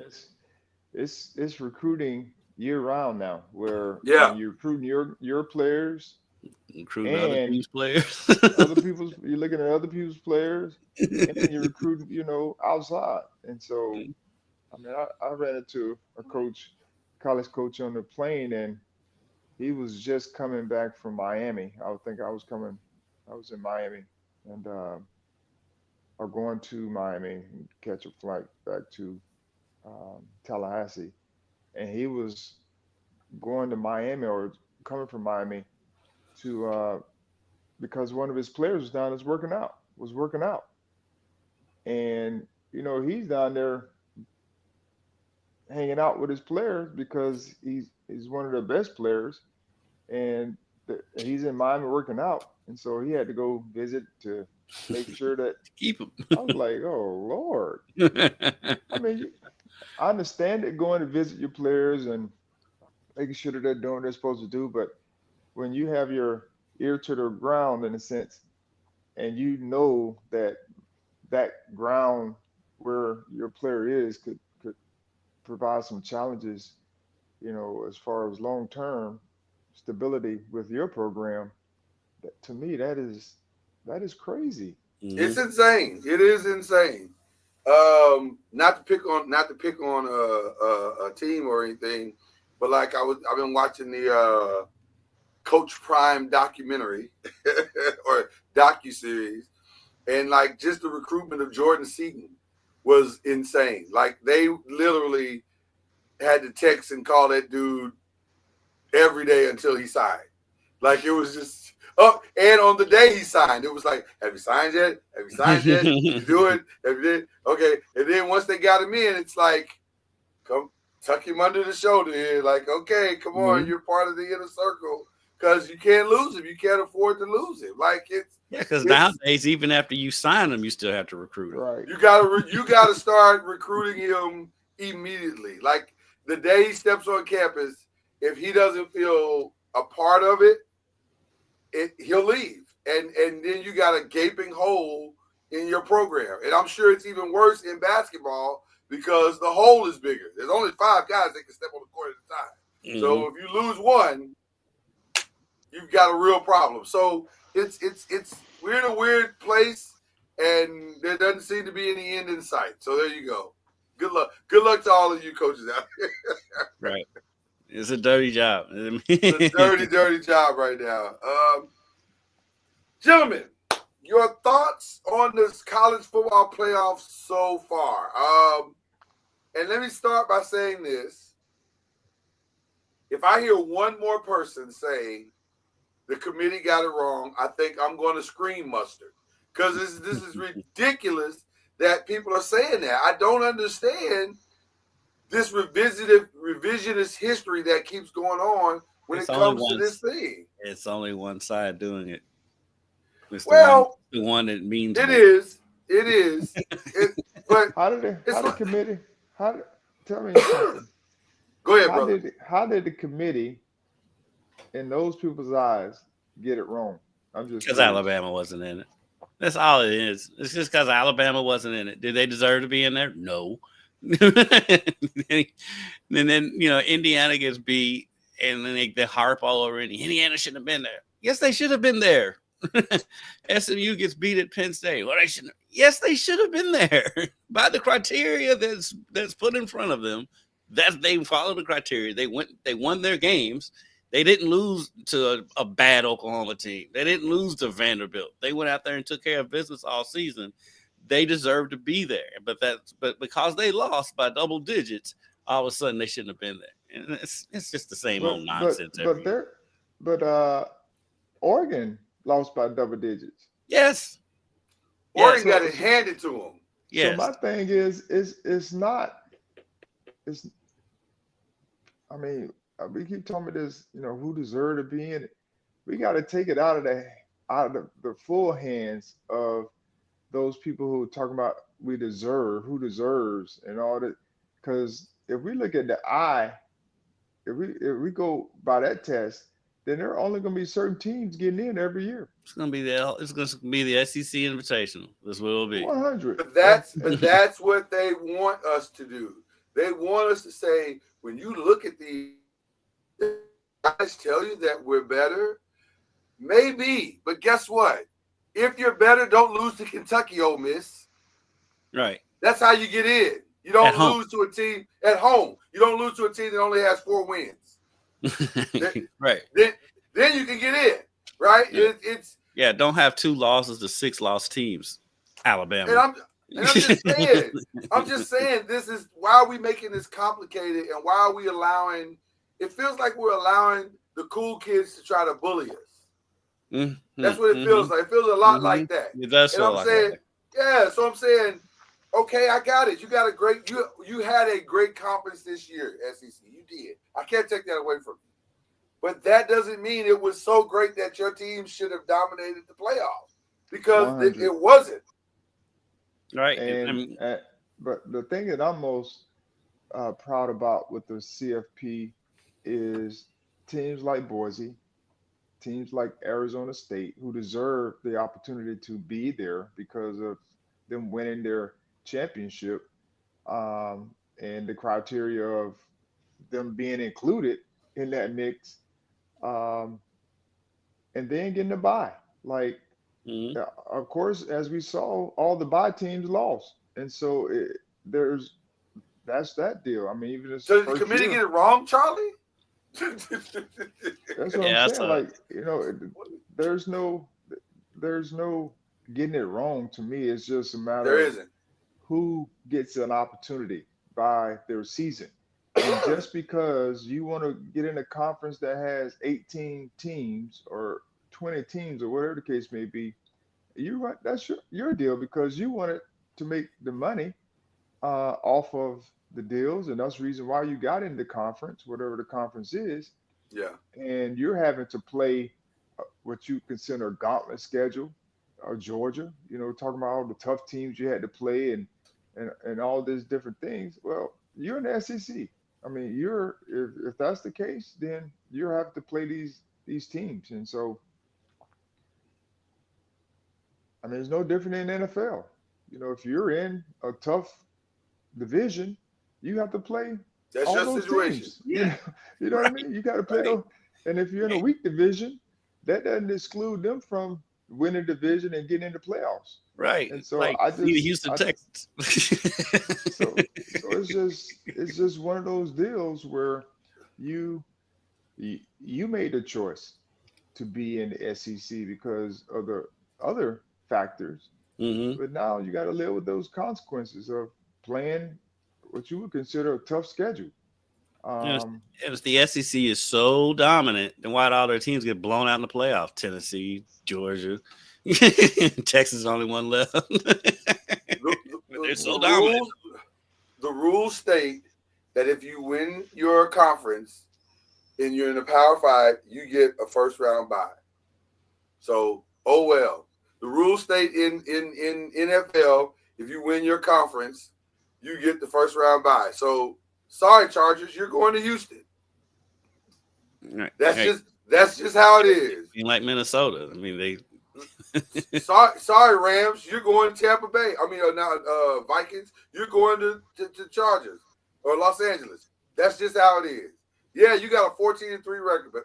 Speaker 6: it's recruiting year round now, where
Speaker 4: yeah,
Speaker 6: you're recruiting your players,
Speaker 5: Recruiting other
Speaker 6: and
Speaker 5: people's players.
Speaker 6: you're looking at other people's players, and then you're recruiting, outside. And so, I mean, I ran into a college coach on the plane, and he was just coming back from Miami. I was in Miami, and or going to Miami and catch a flight back to Tallahassee, and he was going to Miami or coming from Miami to because one of his players was down was working out, and he's down there hanging out with his players because he's one of the best players, and he's in Miami working out, and so he had to go visit to make sure that
Speaker 5: Keep him.
Speaker 6: I was like, oh Lord. I mean, I understand it, going to visit your players and making sure that they're doing what they're supposed to do, but when you have your ear to the ground in a sense, and you know that ground where your player is could provide some challenges, as far as long term stability with your program, to me that is crazy.
Speaker 4: it's insane. It is insane. Not to pick on a team or anything, but like I've been watching the Coach Prime documentary or docuseries, and like just the recruitment of Jordan Seaton was insane. Like they literally had to text and call that dude every day until he signed. Like it was just up. And on the day he signed, it was like, "Have you signed yet? Have you signed yet? Did you do it? Have you did? Okay." And then once they got him in, it's like, come tuck him under the shoulder here. Like, okay, come on, you're part of the inner circle because you can't lose him. You can't afford to lose him. Like
Speaker 5: because nowadays, even after you sign them, you still have to recruit him.
Speaker 6: Right.
Speaker 4: You gotta start recruiting him immediately. Like the day he steps on campus, if he doesn't feel a part of it, he'll leave. And then you got a gaping hole in your program. And I'm sure it's even worse in basketball because the hole is bigger. There's only 5 guys that can step on the court at a time.
Speaker 5: Mm-hmm.
Speaker 4: So if you lose one, you've got a real problem. So we're in a weird place, and there doesn't seem to be any end in sight. So there you go. Good luck. Good luck to all of you coaches out there.
Speaker 5: Right. It's a dirty job.
Speaker 4: It's a dirty job right now. Gentlemen, your thoughts on this college football playoff so far? And let me start by saying this. If I hear one more person say the committee got it wrong, I think I'm going to scream mustard. Because this is ridiculous that people are saying that. I don't understand this revisionist history that keeps going on when it comes to this thing.
Speaker 5: It's only one side doing it. It's
Speaker 4: Well,
Speaker 5: the one that means
Speaker 4: it
Speaker 5: more.
Speaker 4: is. But
Speaker 6: How did
Speaker 4: it's
Speaker 6: the
Speaker 4: like,
Speaker 6: committee? Tell me something?
Speaker 4: go ahead, brother.
Speaker 6: How did the committee, in those people's eyes, get it wrong? I'm just
Speaker 5: Because
Speaker 6: curious.
Speaker 5: Alabama wasn't in it. That's all it is. It's just because Alabama wasn't in it. Did they deserve to be in there? No. And then Indiana gets beat, and then they harp all over it. Indiana shouldn't have been there. Yes, they should have been there. SMU gets beat at Penn State. Well, they shouldn't. Yes, they should have been there by the criteria that's put in front of them. That they followed the criteria. They won their games. They didn't lose to a bad Oklahoma team. They didn't lose to Vanderbilt. They went out there and took care of business all season. They deserve to be there, but because they lost by double digits, all of a sudden they shouldn't have been there. And it's just the same old nonsense every year.
Speaker 6: Oregon lost by double digits.
Speaker 5: Yes.
Speaker 4: Oregon got it handed to them.
Speaker 5: Yes.
Speaker 6: So my thing is it's not. I mean, we keep talking about this. Who deserve to be in it? We got to take it out of the full hands of those people who are talking about who deserves and all that. Because if we look at the eye, if we go by that test, then there are only going to be certain teams getting in every year.
Speaker 5: It's going to be the SEC Invitational. That's what it will be.
Speaker 6: 100.
Speaker 4: But that's what they want us to do. They want us to say, when you look at the guys tell you that we're better, maybe, but guess what? If you're better, don't lose to Kentucky, Ole Miss.
Speaker 5: Right.
Speaker 4: That's how you get in. You don't lose to a team at home. You don't lose to a team that only has 4 wins.
Speaker 5: Right.
Speaker 4: Then you can get in. Right.
Speaker 5: Yeah. Don't have 2 losses to 6 lost teams. Alabama.
Speaker 4: And I'm just saying, this is why are we making this complicated, and why are we allowing? It feels like we're allowing the cool kids to try to bully us.
Speaker 5: Mm-hmm.
Speaker 4: That's what it feels like. It feels a lot like that.
Speaker 5: It does feel like that.
Speaker 4: Yeah. So I'm saying, okay, I got it. You got a great. You had a great conference this year, SEC. You did. I can't take that away from you. But that doesn't mean it was so great that your team should have dominated the playoffs, because it wasn't.
Speaker 5: Right.
Speaker 6: But the thing that I'm most proud about with the CFP is teams like Boise, teams like Arizona State, who deserve the opportunity to be there because of them winning their championship, and the criteria of them being included in that mix, and then getting a bye. Like, of course, as we saw, all the bye teams lost, and so that's that deal. I mean, even
Speaker 4: so did the committee get it wrong, Charlie?
Speaker 6: That's what I'm saying. Like, there's no getting it wrong to me. It's just a matter of who gets an opportunity by their season. And just because you want to get in a conference that has 18 teams or 20 teams or whatever the case may be, that's your deal, because you wanted to make the money off of the deals, and that's the reason why you got in the conference, whatever the conference is.
Speaker 4: Yeah.
Speaker 6: And you're having to play what you consider a gauntlet schedule, or Georgia, talking about all the tough teams you had to play and all these different things. Well, you're in the SEC. I mean, if that's the case, then you have to play these teams. And so, I mean, it's no different in the NFL. If you're in a tough division, you have to play all those teams.
Speaker 5: Yeah.
Speaker 6: You know what I mean? You got to play those. And if you're in a weak division, that doesn't exclude them from winning division and getting into playoffs.
Speaker 5: Right.
Speaker 6: And so
Speaker 5: like Houston, Texans.
Speaker 6: So it's just one of those deals where you made the choice to be in the SEC because of the other factors.
Speaker 5: Mm-hmm.
Speaker 6: But now you got to live with those consequences of playing what you would consider a tough schedule.
Speaker 5: If the SEC is so dominant, then why do all their teams get blown out in the playoffs? Tennessee, Georgia, Texas is the only one left. They're so dominant.
Speaker 4: The rules state that if you win your conference and you're in the Power 5, you get a first round bye. So, oh well. The rules state in NFL, if you win your conference, you get the first round bye. So sorry, Chargers, you're going to Houston.
Speaker 5: Right.
Speaker 4: That's just how it is.
Speaker 5: Like Minnesota. I mean, they
Speaker 4: sorry, Rams, you're going to Tampa Bay. I mean, now Vikings, you're going to Chargers or Los Angeles. That's just how it is. Yeah, you got a 14-3 record, but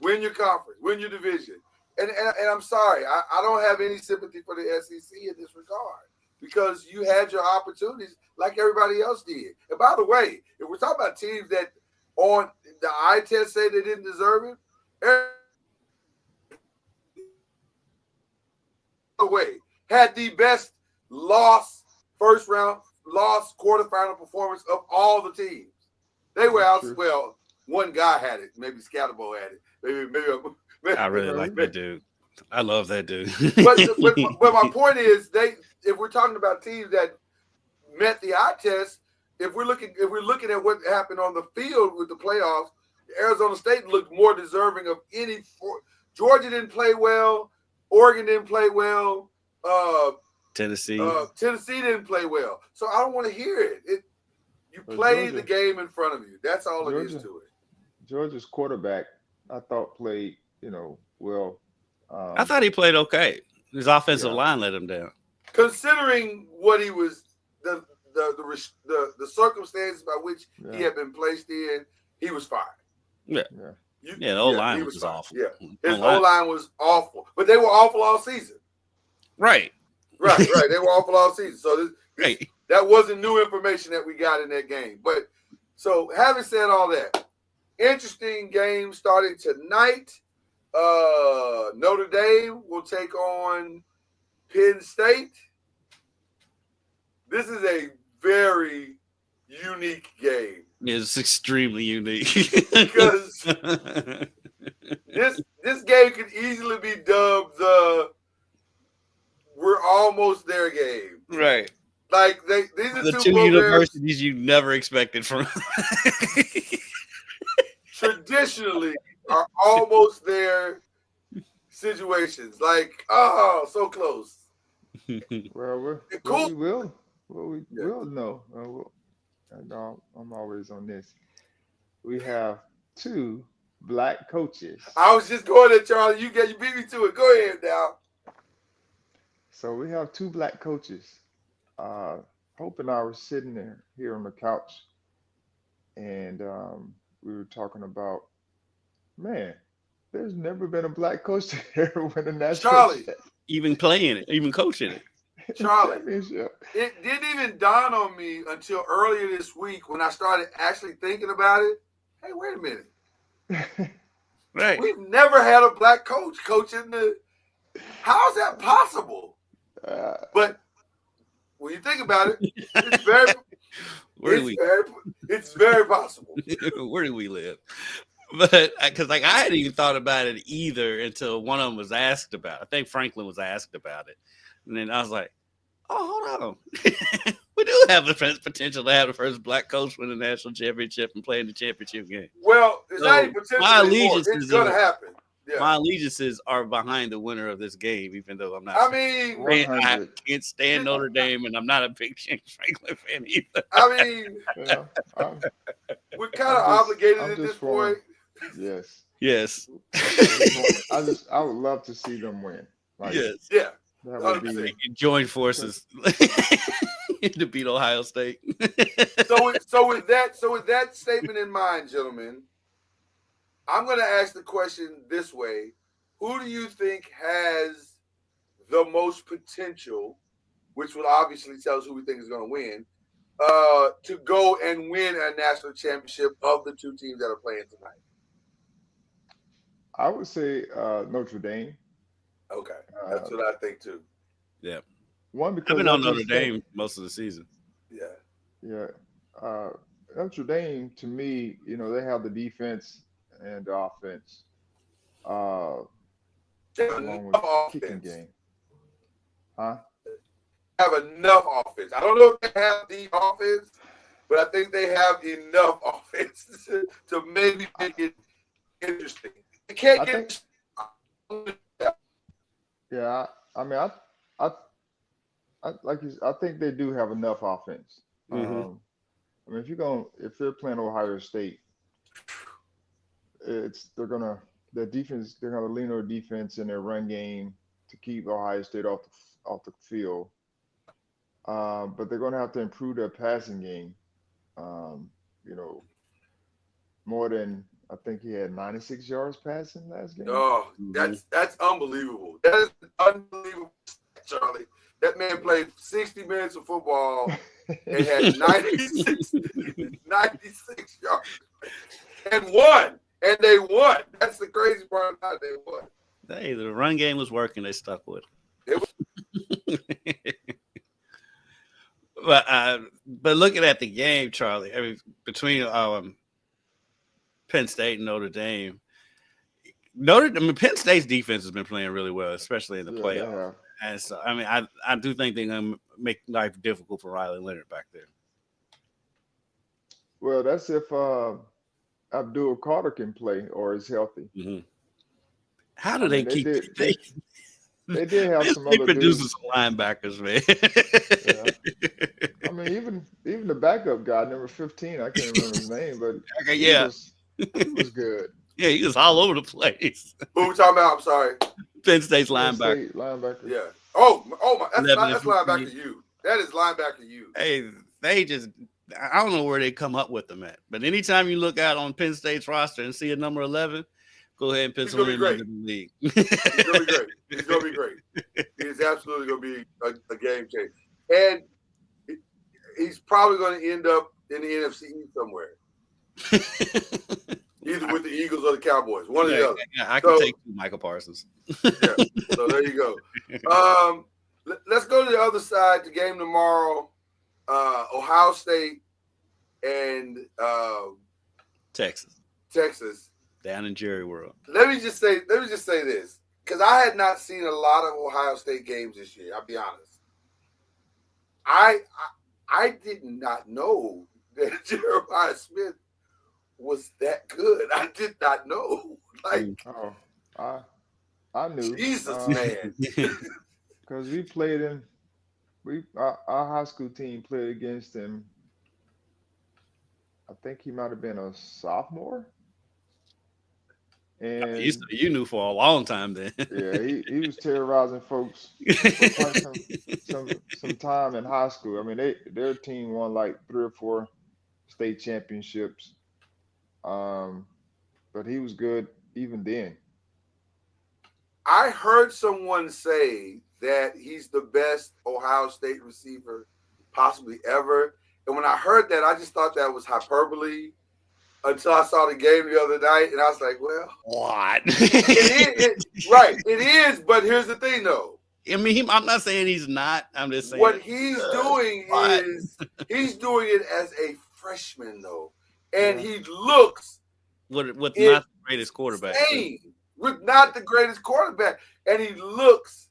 Speaker 4: win your conference, win your division. And I'm sorry, I don't have any sympathy for the SEC in this regard because you had your opportunities like everybody else did. And by the way, if we're talking about teams that on the eye test say they didn't deserve it, way had the best first round quarterfinal performance of all the teams. They were out. Well, one guy had it. Maybe Scatterbo had it. Maybe
Speaker 5: I really like that dude. I love that dude.
Speaker 4: but my point is, if we're talking about teams that met the eye test, if we're looking at what happened on the field with the playoffs, Arizona State looked more deserving of any. Georgia didn't play well. Oregon didn't play well.
Speaker 5: Tennessee
Speaker 4: didn't play well. So I don't want to hear it. You play the game in front of you. That's all it is to it.
Speaker 6: Georgia's quarterback, I thought, played, well.
Speaker 5: I thought he played okay. His offensive line let him down.
Speaker 4: Considering what he was, the circumstances by which he had been placed in, he was fine.
Speaker 5: Yeah. The O-line was awful.
Speaker 4: Yeah, his O-line was awful. But they were awful all season.
Speaker 5: Right.
Speaker 4: They were awful all season. So that wasn't new information that we got in that game. But so having said all that, interesting game starting tonight. Notre Dame will take on Penn State. This is a very unique game.
Speaker 5: It's extremely unique
Speaker 4: because this game could easily be dubbed the "we're almost there" game.
Speaker 5: Right.
Speaker 4: Like these are
Speaker 5: the two universities you never expected from.
Speaker 4: Traditionally, are almost there situations. Like, oh, so close.
Speaker 6: Well, we will know. I'm always on this. We have two black coaches.
Speaker 4: I was just going there, Charlie. You beat me to it. Go ahead now.
Speaker 6: So we have two black coaches. Hope and I were sitting here on the couch, and we were talking about, man, there's never been a black coach to ever win a national championship.
Speaker 5: Even playing it, even coaching it.
Speaker 4: Charlie, it didn't even dawn on me until earlier this week when I started actually thinking about it. Hey, wait a minute.
Speaker 5: Right.
Speaker 4: We've never had a black coach coaching how is that possible? But when you think about it, it's very possible.
Speaker 5: Where do we live? But because I hadn't even thought about it either until one of them was asked about it. I think Franklin was asked about it. And then I was like, oh, hold on. We do have the potential to have the first black coach win the national championship and play in the championship game.
Speaker 4: Well, it's not even potential anymore. It's going to happen. Yeah.
Speaker 5: My allegiances are behind the winner of this game, even though I'm not.
Speaker 4: I mean,
Speaker 5: I can't stand Notre Dame, and I'm not a big James Franklin fan either.
Speaker 4: I mean, we're kind of obligated at this point.
Speaker 6: Yes. I would love to see them win.
Speaker 5: Yes.
Speaker 4: Yeah.
Speaker 5: That would be join forces to beat Ohio State.
Speaker 4: So with that statement in mind, gentlemen, I'm going to ask the question this way. Who do you think has the most potential, which will obviously tell us who we think is going to win, to go and win a national championship of the two teams that are playing tonight?
Speaker 6: I would say Notre Dame.
Speaker 4: Okay. That's what I think too.
Speaker 5: Yeah.
Speaker 6: One, because
Speaker 5: I've been on Notre Dame most of the season.
Speaker 6: Yeah. Notre Dame, to me, they have the defense and the offense. Along with the kicking game. Huh?
Speaker 4: Have enough offense. I don't know if they have the offense, but I think they have enough offense to maybe make it interesting. They can't get.
Speaker 6: Yeah, I mean, I, I think they do have enough offense.
Speaker 5: Mm-hmm.
Speaker 6: I mean, if they're playing Ohio State, their defense, they're gonna lean on defense in their run game to keep Ohio State off the field. But they're gonna have to improve their passing game. Um, you know, more than I think he had 96 yards passing last game.
Speaker 4: Oh,
Speaker 5: Mm-hmm.
Speaker 4: that's unbelievable. That is unbelievable, Charlie. That man played 60 minutes of football and had 96 yards and won. And they won. That's the crazy part about it. They won.
Speaker 5: Hey, the run game was working. They stuck with it. But looking at the game, Charlie, I mean, between Penn State and Notre Dame, Penn State's defense has been playing really well, especially in the playoff. And so, I mean, I do think they're going to make life difficult for Riley Leonard back there.
Speaker 6: Well, that's if Abdul Carter can play or is healthy.
Speaker 5: Mm-hmm. How do they keep?
Speaker 6: They did have some other
Speaker 5: producers some linebackers, man.
Speaker 6: Yeah. I mean, even the backup guy, number 15, I can't remember his name, but he was good.
Speaker 5: Yeah, he was all over the place.
Speaker 4: Who we talking about? I'm sorry.
Speaker 5: Penn State's linebacker.
Speaker 6: Linebacker.
Speaker 4: Yeah. Oh my. That's linebacker you. That is linebacker you.
Speaker 5: Hey, I don't know where they come up with them at, but anytime you look out on Penn State's roster and see a number 11, go ahead and pencil him into the league.
Speaker 4: He's gonna be great. He's gonna be great. He's absolutely gonna be a game changer, and he's probably gonna end up in the NFC East somewhere, either with the Eagles or the Cowboys. One or the other.
Speaker 5: Yeah, I can take Michael Parsons.
Speaker 4: Yeah. So there you go. Let's go to the other side. The game tomorrow. Ohio State and
Speaker 5: Texas down in Jerry World.
Speaker 4: Let me just say this, because I had not seen a lot of Ohio State games this year. I'll be honest. I did not know that Jeremiah Smith was that good. I did not know.
Speaker 6: I knew.
Speaker 4: Jesus, man.
Speaker 6: Because we played in. Our high school team played against him. I think he might have been a sophomore. And
Speaker 5: you knew for a long time then.
Speaker 6: Yeah, he was terrorizing folks for some time in high school. I mean, their team won like 3 or 4 state championships. But he was good even then.
Speaker 4: I heard someone say that he's the best Ohio State receiver possibly ever. And when I heard that, I just thought that was hyperbole until I saw the game the other night. And I was like, well,
Speaker 5: what?
Speaker 4: It is. But here's the thing, though.
Speaker 5: I mean, I'm not saying he's not. I'm just saying
Speaker 4: what he's doing is he's doing it as a freshman, though. And he looks
Speaker 5: with not the greatest quarterback.
Speaker 4: With not the greatest quarterback. And he looks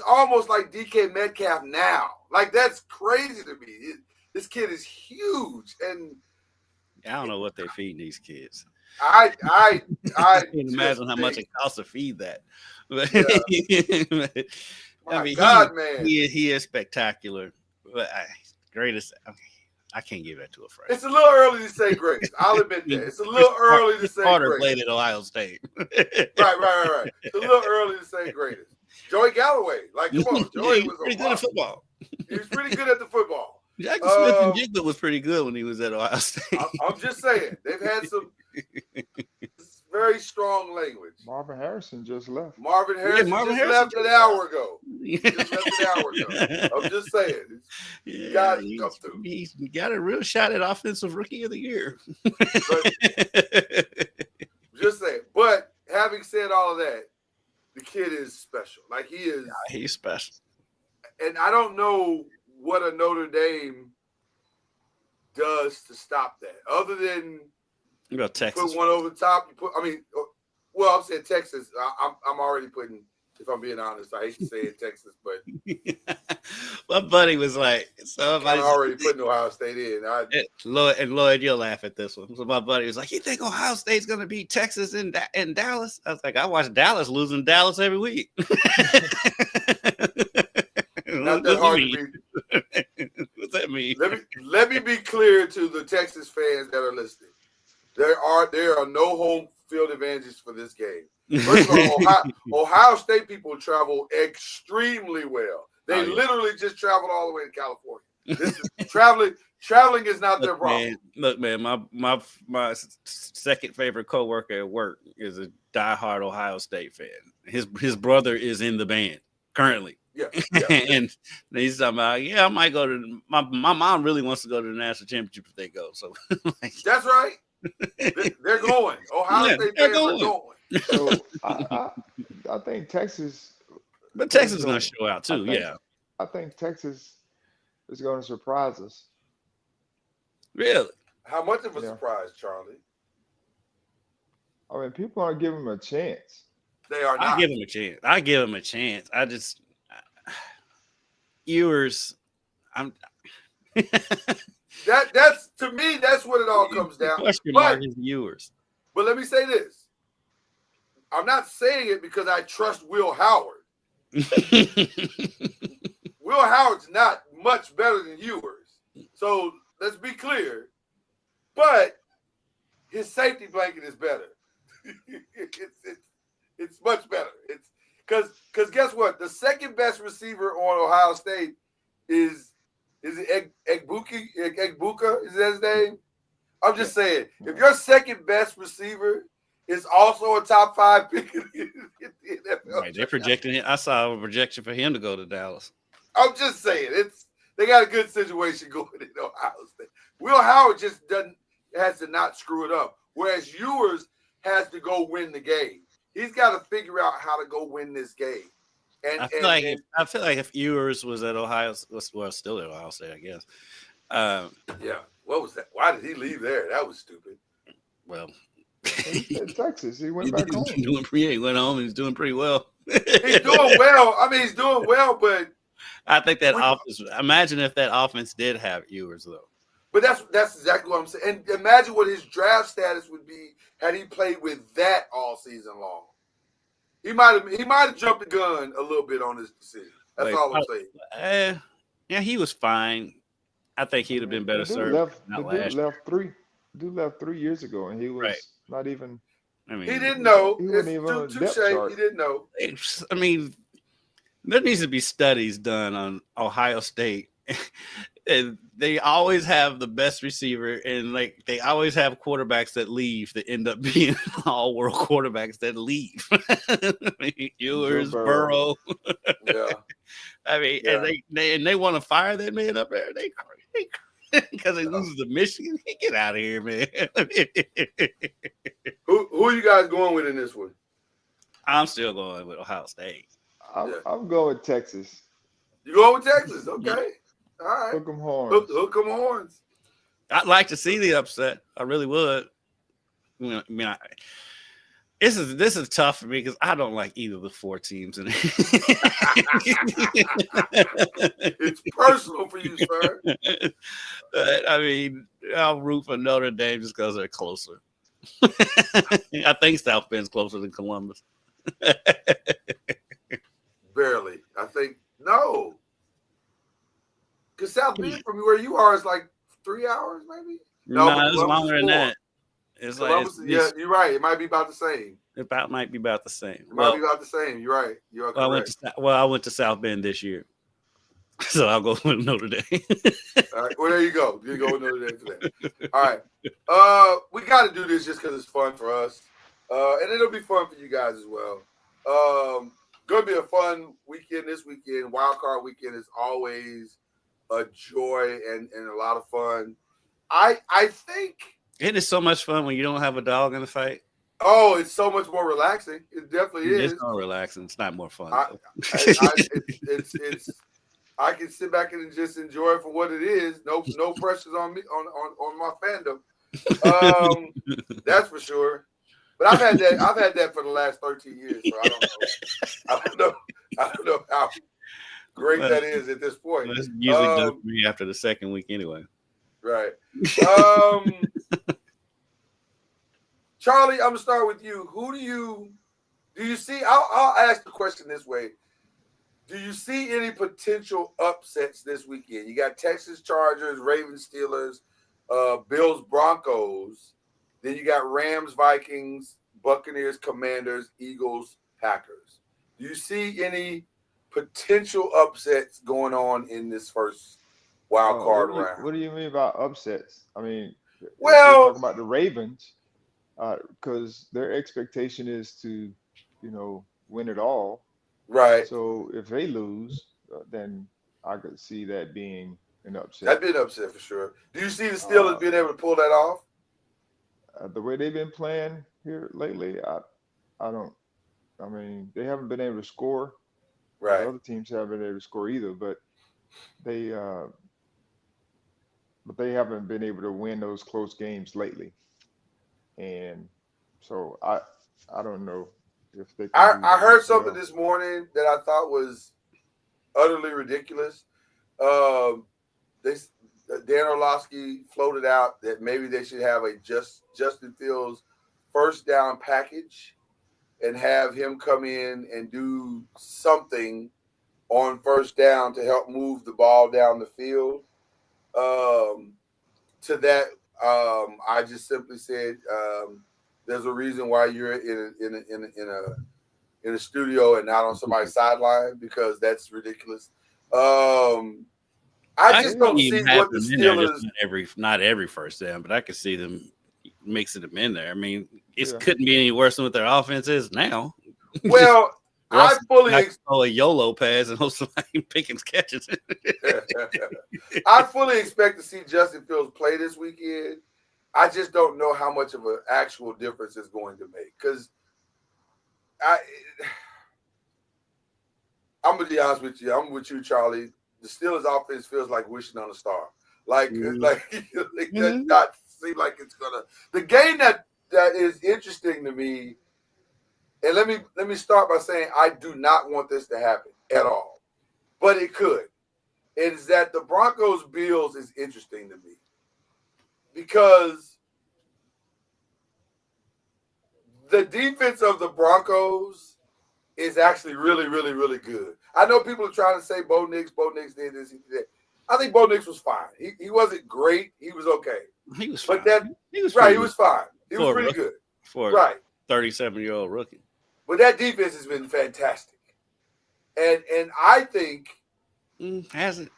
Speaker 4: almost like DK Metcalf now. Like, that's crazy to me. This kid is huge, and
Speaker 5: I don't know what they're feeding these kids.
Speaker 4: I
Speaker 5: can't imagine how much it costs to feed that.
Speaker 4: I mean, God, man,
Speaker 5: he is spectacular. But greatest. I can't give that to a freshman.
Speaker 4: It's a little early to say greatest. I'll admit that. It's a little early to say
Speaker 5: Carter
Speaker 4: greatest.
Speaker 5: played at Ohio State.
Speaker 4: Right. It's a little early to say greatest. Joey Galloway, like, come on, Joey was
Speaker 5: pretty good at football.
Speaker 4: He was pretty good at the football.
Speaker 5: Jackson Smith and Jigba was pretty good when he was at Ohio State.
Speaker 4: I'm just saying they've had some very strong language.
Speaker 6: Marvin Harrison just left.
Speaker 4: Marvin Harrison left an hour ago. I'm just saying. He's
Speaker 5: got a real shot at Offensive Rookie of the Year.
Speaker 4: Just saying. But having said all of that, the kid is special. Like, he is.
Speaker 5: Yeah, he's special.
Speaker 4: And I don't know what a Notre Dame does to stop that, other than
Speaker 5: Texas.
Speaker 4: Put one over the top. I'm saying Texas. I'm already putting. If I'm being honest, I hate to say it, Texas, but
Speaker 5: My buddy was like, so
Speaker 4: I'm already putting Ohio State in.
Speaker 5: Lloyd, you'll laugh at this one. So my buddy was like, "You think Ohio State's going to beat Texas in Dallas?" I was like, "I watch Dallas losing Dallas every week."
Speaker 4: Not that hard to beat.
Speaker 5: What's that mean?
Speaker 4: Let me be clear to the Texas fans that are listening. There are no home field advantages for this game. First of all, Ohio State people travel extremely well. They literally just traveled all the way to California. This is traveling is not their problem.
Speaker 5: Look, man, my second favorite coworker at work is a diehard Ohio State fan. His brother is in the band currently.
Speaker 4: Yeah.
Speaker 5: And he's talking about, I might go to my mom really wants to go to the national championship if they go. So
Speaker 4: that's right. They're going. Ohio State fans are going.
Speaker 6: So I think Texas.
Speaker 5: But Texas is going to show out too.
Speaker 6: I think Texas is going to surprise us.
Speaker 5: Really?
Speaker 4: How much of a surprise, Charlie?
Speaker 6: I mean, people aren't giving them a chance.
Speaker 4: They are not.
Speaker 5: I give him a chance. I just Ewers.
Speaker 4: That's to me. That's what it all comes down.
Speaker 5: Question mark is Ewers.
Speaker 4: But let me say this: I'm not saying it because I trust Will Howard. Will Howard's not much better than Ewers, so let's be clear. But his safety blanket is better. It's much better. It's because guess what? The second best receiver on Ohio State is it Egbuka? Is that his name? I'm just saying, if your second best receiver is also a top 5 pick in the NFL,
Speaker 5: Right, they're projecting him. I saw a projection for him to go to Dallas.
Speaker 4: I'm just saying, they got a good situation going in Ohio State. Will Howard just has to not screw it up, whereas Ewers has to go win the game. He's got to figure out how to go win this game. And I
Speaker 5: feel like if Ewers was at Ohio, still at Ohio State, I guess.
Speaker 4: Yeah. What was that? Why did he leave there? That was stupid.
Speaker 5: Well,
Speaker 6: in Texas, he went back home.
Speaker 5: He went home and he's doing pretty well.
Speaker 4: He's doing well. I mean, he's doing well, but
Speaker 5: I think that offense. Imagine if that offense did have Ewers though.
Speaker 4: But that's exactly what I'm saying. And imagine what his draft status would be had he played with that all season long. He might have jumped the gun a little bit on his decision. That's all I'm saying.
Speaker 5: Yeah, he was fine. I think he'd have been better served.
Speaker 6: Dude left 3 years ago, and he was not even.
Speaker 5: I mean,
Speaker 4: he didn't know.
Speaker 6: He wasn't even on the depth chart.
Speaker 4: He didn't know.
Speaker 5: I mean, there needs to be studies done on Ohio State. And they always have the best receiver, and like they always have quarterbacks that leave that end up being all world quarterbacks that leave. I mean, Ewers, Burrow.
Speaker 4: Yeah.
Speaker 5: I mean, and they want to fire that man up there. They because he loses to Michigan. Get out of here, man.
Speaker 4: Who are you guys going with in this one?
Speaker 5: I'm still going with Ohio State.
Speaker 6: I'm going with Texas.
Speaker 4: You going with Texas? Okay.
Speaker 5: Yeah.
Speaker 4: All right.
Speaker 6: Hook 'em horns.
Speaker 4: Hook 'em horns.
Speaker 5: I'd like to see the upset. I really would. I mean, this is tough for me because I don't like either of the 4 teams in it.
Speaker 4: It's personal for you, sir.
Speaker 5: I mean, I'll root for Notre Dame just because they're closer. I think South Bend's closer than Columbus.
Speaker 4: Barely. I think no. Because South Bend from where you are is like 3 hours, maybe.
Speaker 5: No, it's longer than that. It's
Speaker 4: Columbus,
Speaker 5: like
Speaker 4: yeah, you're right. It might be about the same.
Speaker 5: It might be about the same.
Speaker 4: It might be about the same. You're right. You are correct.
Speaker 5: I went to South Bend this year, so I'll go with Notre Dame.
Speaker 4: All right. Well, there you go. You go with Notre Dame today. All right. We got to do this just because it's fun for us, and it'll be fun for you guys as well. Going to be a fun weekend this weekend. Wild Card weekend is always a joy and a lot of fun. I think
Speaker 5: it is so much fun when you don't have a dog in the fight.
Speaker 4: Oh, it's so much more relaxing. It definitely is.
Speaker 5: It's not relaxing. It's not more fun.
Speaker 4: I can sit back and just enjoy it for what it is. No pressures on me on my fandom. That's for sure. But I've had that for the last 13 years. So I don't know how great that is at this point.
Speaker 5: Well, it's usually done for me after the second week anyway.
Speaker 4: Right. Charlie, I'm gonna start with you. Who do you see? I'll ask the question this way. Do you see any potential upsets this weekend? You got Texas Chargers, Ravens, Steelers, Bills, Broncos. Then you got Rams, Vikings, Buccaneers, Commanders, Eagles, Packers. Do you see any potential upsets going on in this first wild card round?
Speaker 6: What do you mean by upsets? I mean,
Speaker 4: well,
Speaker 6: we're talking about the Ravens, because their expectation is to, win it all.
Speaker 4: Right.
Speaker 6: So if they lose, then I could see that being an upset.
Speaker 4: That'd be an upset for sure. Do you see the Steelers being able to pull that off?
Speaker 6: The way they've been playing here lately, I don't. I mean, they haven't been able to score.
Speaker 4: Right.
Speaker 6: The other teams haven't been able to score either, but they haven't been able to win those close games lately. And so I don't know if they can do
Speaker 4: I
Speaker 6: that
Speaker 4: heard
Speaker 6: as
Speaker 4: something
Speaker 6: well.
Speaker 4: this morning that I thought was utterly ridiculous. Dan Orlovsky floated out that maybe they should have a Justin Fields first down package and have him come in and do something on first down to help move the ball down the field. To that, I just simply said, there's a reason why you're in a studio and not on somebody's sideline, because that's ridiculous. I just don't see what the Steelers.
Speaker 5: Not every first down, but I could see them mixing them in there. I mean, it couldn't be any worse than what their offense is now.
Speaker 4: Well, I fully
Speaker 5: a YOLO pass and hope somebody Pickens catches it.
Speaker 4: I fully expect to see Justin Fields play this weekend. I just don't know how much of an actual difference it's going to make, because I'm gonna be honest with you. I'm with you, Charlie. The Steelers' offense feels like wishing on a star. It does not seem like it's gonna. The game that is interesting to me, and let me start by saying I do not want this to happen at all, but it could. Is that the Broncos Bills is interesting to me because the defense of the Broncos is actually really, really, really good. I know people are trying to say Bo Nix did this, he did that. I think Bo Nix was fine. He wasn't great. He was okay.
Speaker 5: He was fine.
Speaker 4: He was fine. He was pretty good.
Speaker 5: For a 37-year-old rookie.
Speaker 4: But that defense has been fantastic. And I think
Speaker 5: hasn't.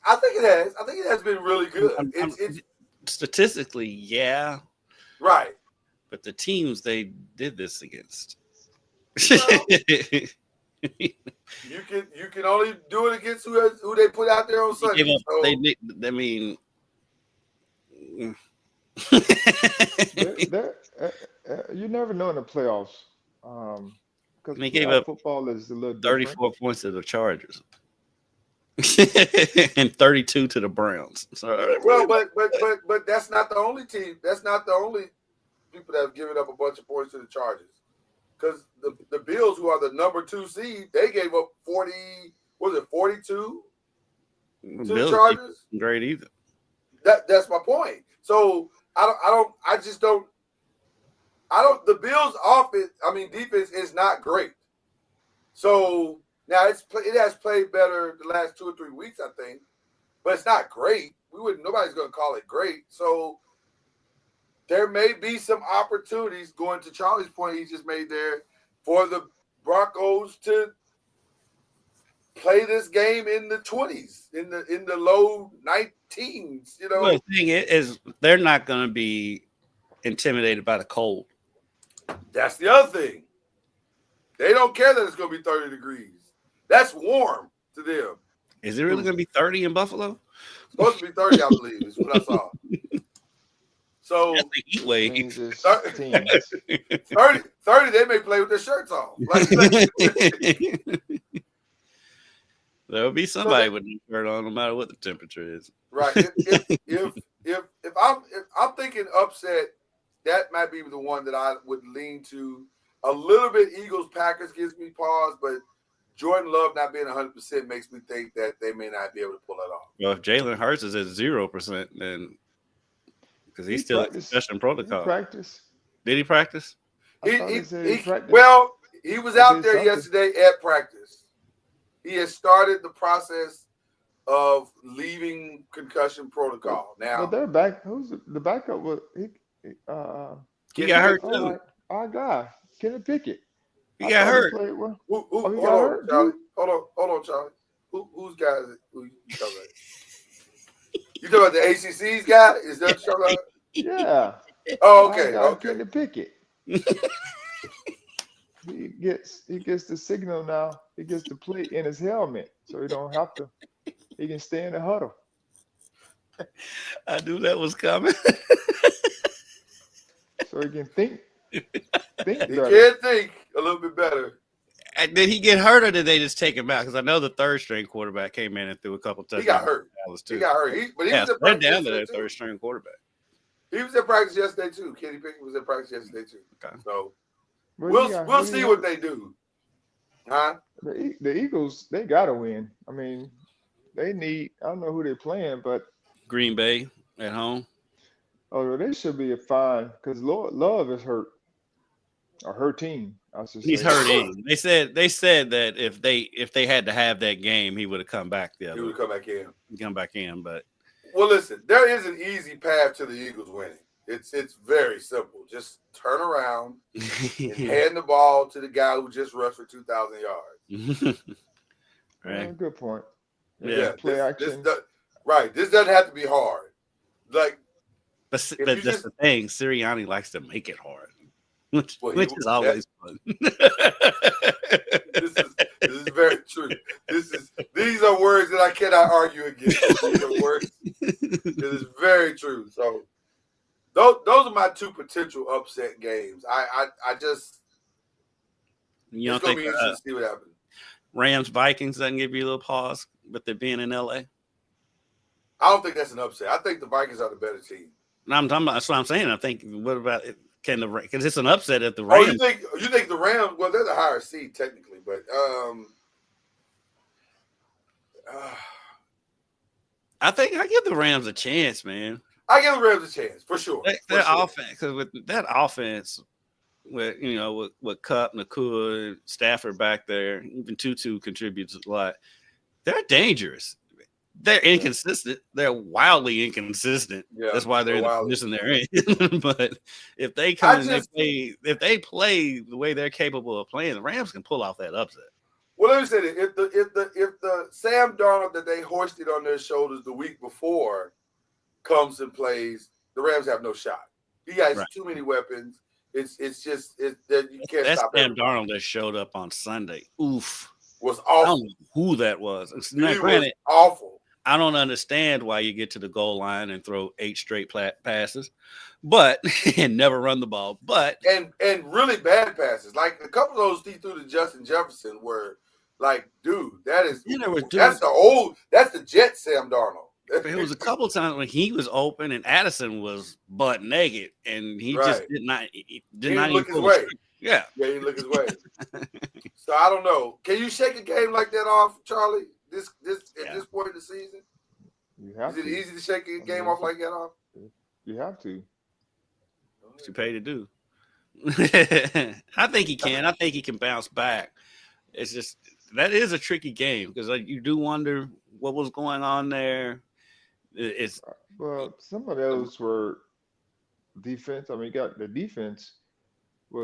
Speaker 4: I think it has. I think it has been really good. It's
Speaker 5: statistically, yeah.
Speaker 4: Right.
Speaker 5: But the teams they did this against.
Speaker 4: Well, you can only do it against who they put out there on Sunday.
Speaker 6: You never know in the playoffs, because
Speaker 5: they gave up
Speaker 6: football is a little
Speaker 5: 34 points to the Chargers and 32 to the Browns.
Speaker 4: Well, but that's not the only team. That's not the only people that have given up a bunch of points to the Chargers. Because the Bills, who are the number 2 seed, they gave up 42 to the Chargers?
Speaker 5: Great either.
Speaker 4: That's my point. So the Bills offense, defense is not great. So now it has played better the last 2 or 3 weeks, I think, but it's not great. Nobody's going to call it great. So there may be some opportunities, going to Charlie's point he just made there, for the Broncos to play this game in the 20s, in the low 19s.
Speaker 5: Well, the thing is, they're not going to be intimidated by the cold.
Speaker 4: That's the other thing. They don't care that it's going to be 30 degrees. That's warm to them.
Speaker 5: Is it really going to be 30 in Buffalo?
Speaker 4: It's supposed to be 30, I believe, is what I saw. So
Speaker 5: that's the heat wave.
Speaker 4: 30, they may play with their shirts off.
Speaker 5: There'll be somebody with a shirt on, no matter what the temperature is.
Speaker 4: Right. If I'm thinking upset, that might be the one that I would lean to. A little bit Eagles Packers gives me pause, but Jordan Love not being 100% makes me think that they may not be able to pull it off.
Speaker 5: Well, if Jalen Hurts is at 0%, then because he's still in concussion
Speaker 6: He
Speaker 5: protocol.
Speaker 6: practiced.
Speaker 5: Did he practice?
Speaker 6: I thought they said he practiced.
Speaker 4: Well, he was
Speaker 6: Or
Speaker 4: out
Speaker 6: did
Speaker 4: there
Speaker 6: something.
Speaker 4: yesterday at practice. He has started the process of leaving concussion protocol. Now,
Speaker 6: But they're back. Who's the backup? Was he
Speaker 5: He got hurt
Speaker 6: oh
Speaker 5: too.
Speaker 6: our guy, Kenny Pickett.
Speaker 5: He
Speaker 6: I
Speaker 5: got
Speaker 6: thought
Speaker 5: hurt.
Speaker 6: played well.
Speaker 4: Who,
Speaker 6: Oh, he
Speaker 4: hold
Speaker 6: got
Speaker 4: on,
Speaker 6: hurt,
Speaker 4: Charlie.
Speaker 6: too?
Speaker 4: Hold on, Charlie. Whose guy is it? Who you talking about? You talking about the ACC's guy? Is that what you're talking about?
Speaker 6: Yeah.
Speaker 4: Oh, okay,
Speaker 6: Our guy,
Speaker 4: okay.
Speaker 6: Kenny Pickett. He gets the signal now. He gets the play in his helmet, so he don't have to. He can stay in the huddle.
Speaker 5: I knew that was coming.
Speaker 6: So he can think
Speaker 4: He
Speaker 6: better.
Speaker 4: can think a little bit better.
Speaker 5: And did he get hurt or did they just take him out? Because I know the third string quarterback came in and threw a couple touchdowns.
Speaker 4: He got hurt.
Speaker 5: Too.
Speaker 4: He got hurt. But he
Speaker 5: Yeah,
Speaker 4: was at
Speaker 5: they're
Speaker 4: practice
Speaker 5: down to
Speaker 4: yesterday
Speaker 5: that
Speaker 4: too.
Speaker 5: third string quarterback.
Speaker 4: He was at practice yesterday too. Kenny Pickett was at practice yesterday too.
Speaker 5: Okay.
Speaker 4: So
Speaker 6: But
Speaker 4: we'll see what they do. Huh?
Speaker 6: The Eagles, they gotta win. I mean, they need. I don't know who they're playing, but
Speaker 5: Green Bay at home.
Speaker 6: they should be fine because Love is hurt, or her team. I should say.
Speaker 5: He's hurting. They said that if they had to have that game, he would have come back the
Speaker 4: He
Speaker 5: other.
Speaker 4: would come back in.
Speaker 5: Come back in, but
Speaker 4: Well, listen, there is an easy path to the Eagles winning. It's very simple. Just turn around and hand the ball to the guy who just rushed for 2,000 yards.
Speaker 5: Right.
Speaker 6: Good point.
Speaker 5: Yeah.
Speaker 6: Play action.
Speaker 4: This doesn't have to be hard. Like,
Speaker 5: But
Speaker 4: you
Speaker 5: that's
Speaker 4: just-
Speaker 5: the thing. Sirianni likes to make it hard, which is always fun.
Speaker 4: This is very true. These are words that I cannot argue against. These are words. It is very true. So those are my two potential upset games. I just
Speaker 5: You
Speaker 4: it's
Speaker 5: don't
Speaker 4: gonna be
Speaker 5: think
Speaker 4: interesting to see what happens.
Speaker 5: Rams Vikings doesn't give you a little pause, but they're being in LA?
Speaker 4: I don't think that's an upset. I think the Vikings are the better team.
Speaker 5: No, I'm talking about. That's what I'm saying. I think. What about it? Can the because it's an upset at the
Speaker 4: Oh,
Speaker 5: Rams?
Speaker 4: you think the Rams? Well, they're the higher seed technically, but
Speaker 5: I think I give the Rams a chance, man.
Speaker 4: I give the Rams a chance for sure.
Speaker 5: That offense, because with that offense, with Cup, Nakua, Stafford back there, even Tutu contributes a lot. They're dangerous. They're inconsistent. They're wildly inconsistent.
Speaker 4: Yeah,
Speaker 5: that's why they're in the
Speaker 4: wildly.
Speaker 5: position they're in. But if they come and if they play the way they're capable of playing, the Rams can pull off that upset.
Speaker 4: Well, let me say this: if the Sam Darnold that they hoisted on their shoulders the week before comes and plays, the Rams have no shot. He has too many weapons. It's just that you can't
Speaker 5: That's
Speaker 4: stop
Speaker 5: Sam
Speaker 4: him.
Speaker 5: Darnold that showed up on Sunday. Oof,
Speaker 4: Was
Speaker 5: I
Speaker 4: awful.
Speaker 5: don't know who that was. Now,
Speaker 4: He
Speaker 5: granted,
Speaker 4: was awful.
Speaker 5: I don't understand why you get to the goal line and throw 8 straight passes, but and never run the ball. But
Speaker 4: And really bad passes. Like a couple of those he threw to Justin Jefferson were like, dude, that's the Jet Sam Darnold.
Speaker 5: it was a couple of times when he was open and Addison was butt naked, and he just did not
Speaker 4: even look his
Speaker 5: pull the
Speaker 4: way.
Speaker 5: trigger. Yeah,
Speaker 4: Yeah, he look his way. So I don't know. Can you shake a game like that off, Charlie? This at this point in the season,
Speaker 6: You have
Speaker 4: is it
Speaker 6: to.
Speaker 4: easy to shake a game off like that off?
Speaker 6: You have to.
Speaker 5: what you pay to do. I think he can. I think he can bounce back. It's just that is a tricky game because you do wonder what was going on there. It's
Speaker 6: Well, some of those were defense. I mean, got the defense.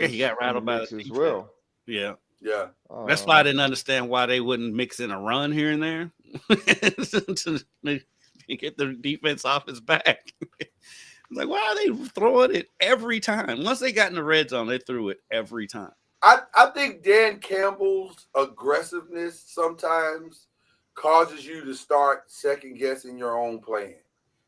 Speaker 5: Yeah, he got rattled by the
Speaker 6: as
Speaker 5: defense.
Speaker 6: well.
Speaker 5: yeah.
Speaker 4: Yeah.
Speaker 5: That's why I didn't understand why they wouldn't mix in a run here and there to get the defense off his back. Like, why are they throwing it every time? Once they got in the red zone, they threw it every time.
Speaker 4: I think Dan Campbell's aggressiveness sometimes causes you to start second guessing your own plan.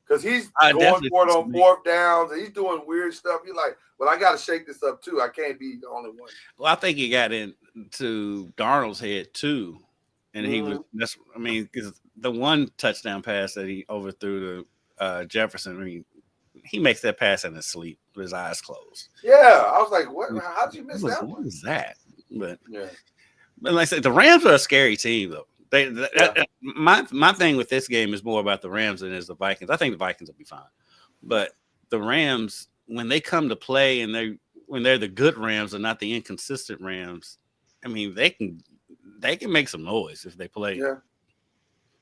Speaker 4: Because he's going for it on fourth downs and he's doing weird stuff. You're like, well, I got to shake this up too. I can't be the only one.
Speaker 5: Well, I think he got into Darnold's head too. And he was, because the one touchdown pass that he overthrew to Jefferson, I mean, he makes that pass in his sleep with his eyes closed.
Speaker 4: Yeah. I was like, what? How'd you miss that
Speaker 5: What
Speaker 4: one?
Speaker 5: was that? But
Speaker 4: yeah.
Speaker 5: But like I said, the Rams are a scary team, though. My thing with this game is more about the Rams than is the Vikings. I think the Vikings will be fine, but the Rams, when they come to play and when they're the good Rams and not the inconsistent Rams, I mean they can make some noise if they play.
Speaker 4: Yeah.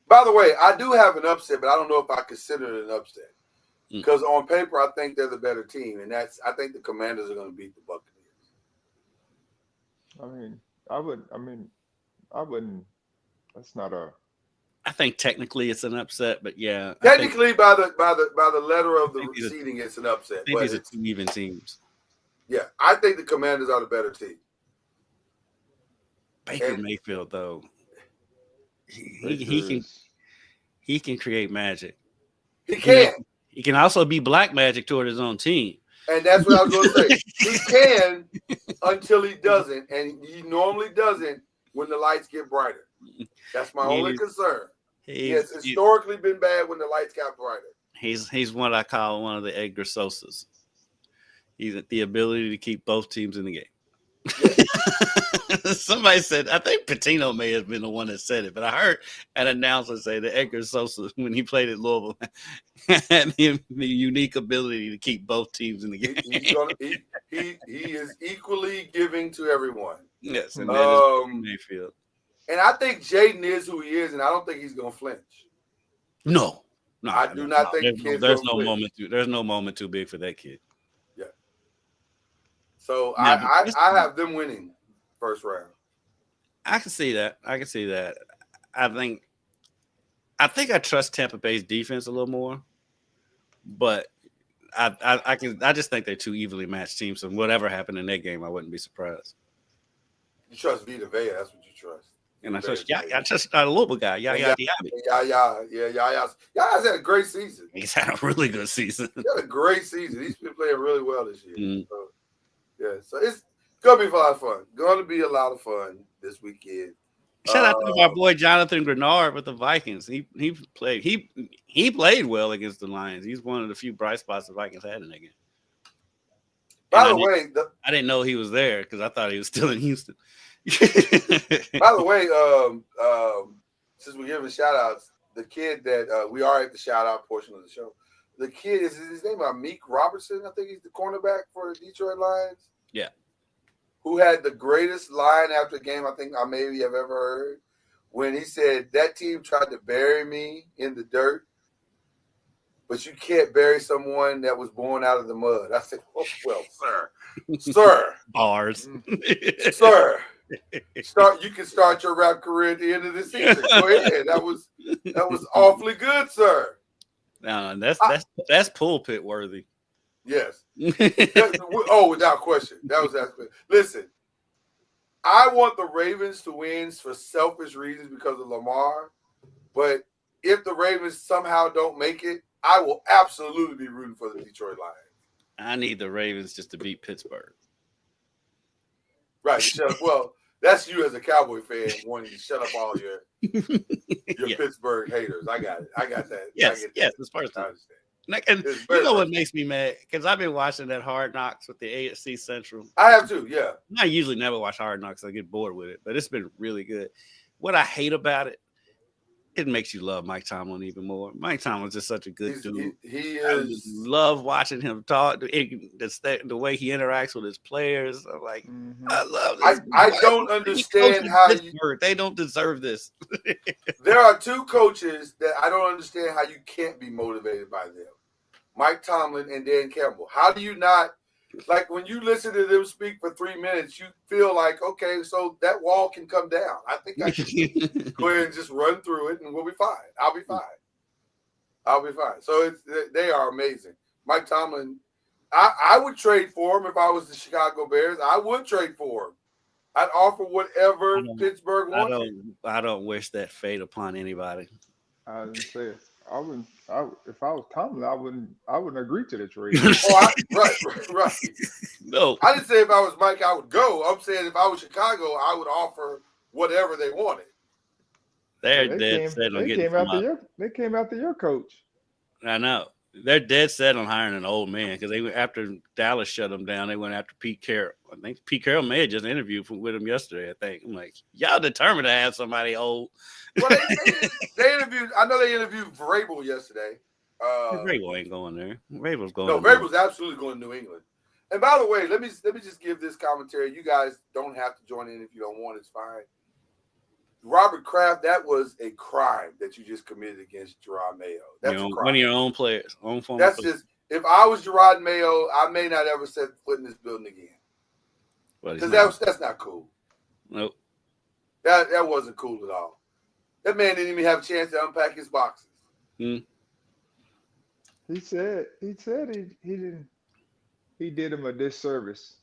Speaker 4: By the way, I do have an upset, but I don't know if I consider it an upset because on paper I think they're the better team, and I think the Commanders are going to beat the Buccaneers.
Speaker 6: I wouldn't. That's not a.
Speaker 5: I think technically it's an upset, but yeah.
Speaker 4: Technically, by the letter of the seeding, it's an upset.
Speaker 5: I think these are two even teams.
Speaker 4: Yeah, I think the Commanders are the better team.
Speaker 5: Baker Mayfield, though, he can create magic.
Speaker 4: He can.
Speaker 5: He can also be black magic toward his own team.
Speaker 4: And that's what I was going to say. He can until he doesn't, and he normally doesn't when the lights get brighter. That's my only concern. He has historically been bad when the lights got brighter.
Speaker 5: He's what I call one of the Edgar Sosas. He's the ability to keep both teams in the game. Yeah. Somebody said, I think Patino may have been the one that said it, but I heard an announcer say that Edgar Sosa, when he played at Louisville, had the unique ability to keep both teams in the game.
Speaker 4: He is equally giving to everyone.
Speaker 5: Yes, and that is Mayfield.
Speaker 4: And I think Jaden is who he is, and I don't think he's going to flinch.
Speaker 5: No,
Speaker 4: I do not think
Speaker 5: there's no moment too big for that kid.
Speaker 4: Yeah. So I have them winning first round.
Speaker 5: I can see that. I think I trust Tampa Bay's defense a little more, but I just think they're two evenly matched teams. So whatever happened in that game, I wouldn't be surprised.
Speaker 4: You trust Vita Vea, that's what you trust.
Speaker 5: And I trust a little guy. Yaya's
Speaker 4: had a great season.
Speaker 5: He's had a really good season.
Speaker 4: He had a great season. He's been playing really well this year. Mm-hmm. So it's gonna be a lot of fun. Going to be a lot of fun this weekend.
Speaker 5: Shout out to my boy Jonathan Grenard with the Vikings. He played well against the Lions. He's one of the few bright spots the Vikings had in that game.
Speaker 4: By the way,
Speaker 5: I didn't know he was there because I thought he was still in Houston.
Speaker 4: By the way, since we're giving shout outs, the kid that we are at the shout out portion of the show, the kid is his name Meek Robertson. I think he's the cornerback for the Detroit Lions.
Speaker 5: Yeah.
Speaker 4: Who had the greatest line after the game I think I maybe have ever heard when he said that team tried to bury me in the dirt, but you can't bury someone that was born out of the mud. I said, oh, well, sir,
Speaker 5: bars,
Speaker 4: sir. You can start your rap career at the end of the season. Go ahead. That was awfully good, sir.
Speaker 5: No, that's pulpit worthy.
Speaker 4: Yes. Without question. That was that. Listen, I want the Ravens to win for selfish reasons because of Lamar. But if the Ravens somehow don't make it, I will absolutely be rooting for the Detroit Lions.
Speaker 5: I need the Ravens just to beat Pittsburgh.
Speaker 4: Right. Well, that's you as a Cowboy fan wanting to shut up all your Pittsburgh haters. I got it. I got that.
Speaker 5: Yes, that's first. I understand. And you know what makes me mad? Because I've been watching that Hard Knocks with the AFC Central.
Speaker 4: I have too, yeah.
Speaker 5: I usually never watch Hard Knocks. I get bored with it, but it's been really good. What I hate about it, it makes you love Mike Tomlin even more. Mike Tomlin's just such a good dude.
Speaker 4: He is.
Speaker 5: I love watching him talk. The way he interacts with his players. I'm like, I love this.
Speaker 4: I don't understand how
Speaker 5: they don't deserve this.
Speaker 4: There are two coaches that I don't understand how you can't be motivated by them. Mike Tomlin and Dan Campbell. How do you not, like when you listen to them speak for 3 minutes, you feel like, okay, so that wall can come down. I think I can go ahead and just run through it and we'll be fine. I'll be fine. So they are amazing. Mike Tomlin, I would trade for him if I was the Chicago Bears. I would trade for him. I'd offer whatever Pittsburgh wanted.
Speaker 5: I don't wish that fate upon anybody.
Speaker 6: I didn't say it. I wouldn't. If I was Tomlin, I wouldn't agree to the trade.
Speaker 4: Right.
Speaker 5: No,
Speaker 4: I didn't say if I was Mike, I would go. I'm saying if I was Chicago, I would offer whatever they wanted.
Speaker 5: They're dead set on getting.
Speaker 6: They came after your coach.
Speaker 5: I know. they're dead set on hiring an old man because they went after Dallas shut them down. They went after Pete Carroll. I think Pete Carroll may have just interviewed with him yesterday. I think. I'm like, y'all determined to have somebody old.
Speaker 4: Well, they interviewed. I know they interviewed Vrabel yesterday.
Speaker 5: Vrabel ain't going there. Vrabel's going.
Speaker 4: No, Vrabel's absolutely going to New England. And by the way, let me just give this commentary. You guys don't have to join in if you don't want. It's fine. Robert Kraft, that was a crime that you just committed against Gerard Mayo. That's a crime.
Speaker 5: One of your own players, own former.
Speaker 4: That's just. If I was Gerard Mayo, I may not ever set foot in this building again. Because that's not cool.
Speaker 5: Nope.
Speaker 4: That wasn't cool at all. That man didn't even have a chance to unpack his boxes.
Speaker 6: He said he didn't. He did him a disservice.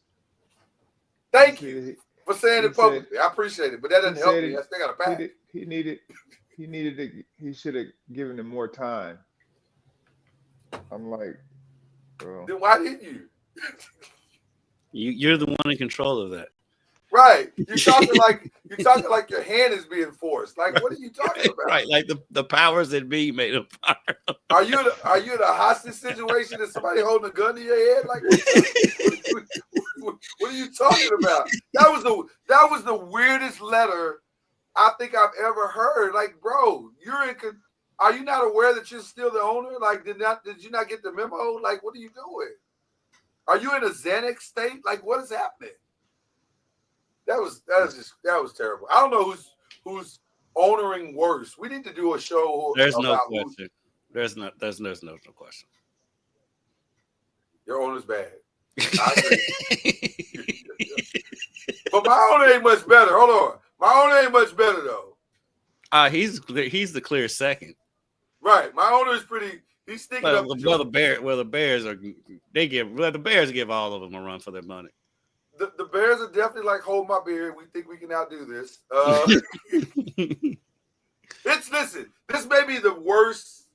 Speaker 4: Thank you for saying it publicly. I appreciate it, but that doesn't help me. I still got to pack.
Speaker 6: He should have given him more time. I'm like, bro.
Speaker 4: Then why didn't you?
Speaker 5: You're the one in control of that.
Speaker 4: Right. You're talking like your hand is being forced. Like, what are you talking about?
Speaker 5: Right, like the powers that be made a fire.
Speaker 4: Are you in a hostage situation? Is somebody holding a gun to your head? Like, what are you talking about? That was the weirdest letter I think I've ever heard. Like, bro, are you not aware that you're still the owner? Like, did you not get the memo? Like, what are you doing? Are you in a Xanax state? Like, what is happening? That was terrible. I don't know who's owning worse. We need to do a show.
Speaker 5: There's no question. There's no question.
Speaker 4: Your owner's bad. I agree. But my owner ain't much better. Hold on. My owner ain't much better though.
Speaker 5: He's the clear second.
Speaker 4: Right. My owner is pretty. He's sticking up.
Speaker 5: The Bears give all of them a run for their money.
Speaker 4: The Bears are definitely like, hold my beer. We think we can outdo this. Listen, this may be the worst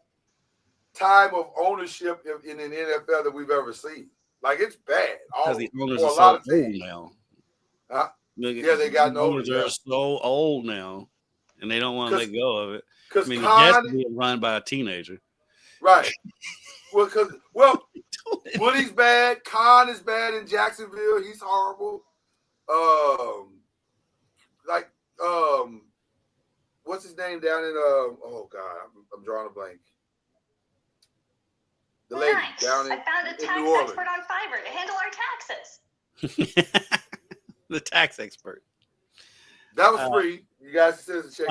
Speaker 4: time of ownership in an NFL that we've ever seen. Like, it's bad.
Speaker 5: Because the owners are so old now.
Speaker 4: Huh? Yeah, they got older.
Speaker 5: They're so old now, and they don't want to let go of it.
Speaker 4: Because
Speaker 5: the Jets are being run by a teenager.
Speaker 4: Right. Woody's bad. Khan is bad in Jacksonville. He's horrible. What's his name down in oh God, I'm drawing a blank. The lady down
Speaker 7: I found a tax
Speaker 4: New Orleans.
Speaker 7: expert on Fiverr to handle our taxes.
Speaker 5: The tax expert.
Speaker 4: That was free. You guys said to check.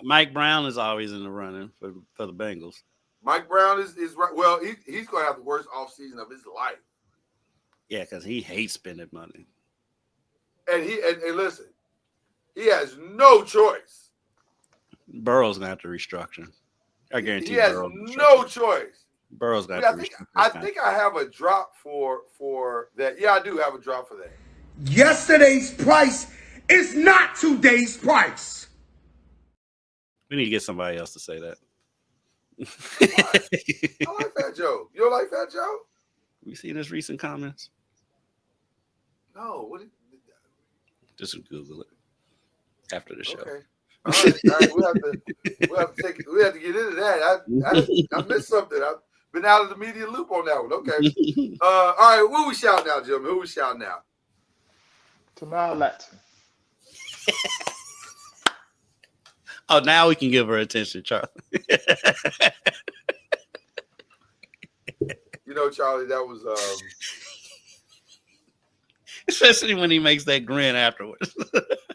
Speaker 5: Mike Brown is always in the running for the Bengals.
Speaker 4: Mike Brown is right. Well, he's going to have the worst offseason of his life.
Speaker 5: Yeah, because he hates spending money.
Speaker 4: And listen, he has no choice.
Speaker 5: Burrow's going to have to restructure. I guarantee
Speaker 4: he has no choice.
Speaker 5: Burrow's going to have to restructure.
Speaker 4: I think I have a drop for that. Yeah, I do have a drop for that.
Speaker 1: Yesterday's price is not today's price.
Speaker 5: We need to get somebody else to say that.
Speaker 4: I like Fat Joe. You don't like Fat Joe?
Speaker 5: We seen his recent comments?
Speaker 4: No.
Speaker 5: Just Google it after the show.
Speaker 4: Okay. All right. We'll have to get into that. I missed something. I've been out of the media loop on that one. Okay. All right. Who we shouting out, Jim? Who we shouting out?
Speaker 6: Tanah Latson.
Speaker 5: Oh, now we can give her attention, Charlie.
Speaker 4: You know, Charlie, that was
Speaker 5: especially when he makes that grin afterwards.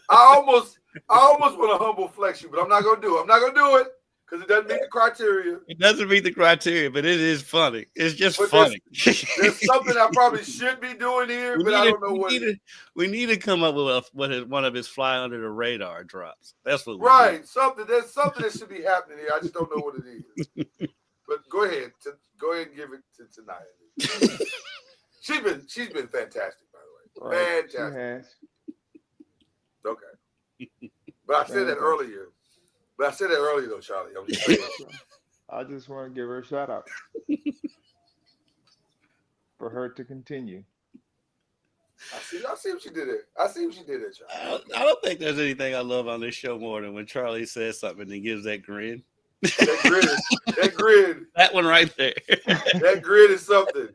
Speaker 4: I almost want to humble flex you, but I'm not gonna do it. I'm not gonna do it because it doesn't meet the criteria.
Speaker 5: It doesn't meet the criteria, but it is funny. It's just funny.
Speaker 4: There's something I probably should be doing here, but I don't know what.
Speaker 5: We need to come up with one of his fly under the radar drops. That's what.
Speaker 4: Right, there's something that should be happening here. I just don't know what it is. But go ahead and give it to Tanaya. She's been fantastic, by the way.
Speaker 6: Right.
Speaker 4: Fantastic.
Speaker 6: She has.
Speaker 4: Okay. But I said that earlier. Though, Charlie. I'm just saying.
Speaker 6: I just want to give her a shout out for her to continue.
Speaker 4: I see what you did there. Charlie.
Speaker 5: I don't think there's anything I love on this show more than when Charlie says something and he gives that grin.
Speaker 4: That grid.
Speaker 5: That one right there.
Speaker 4: That grid is something.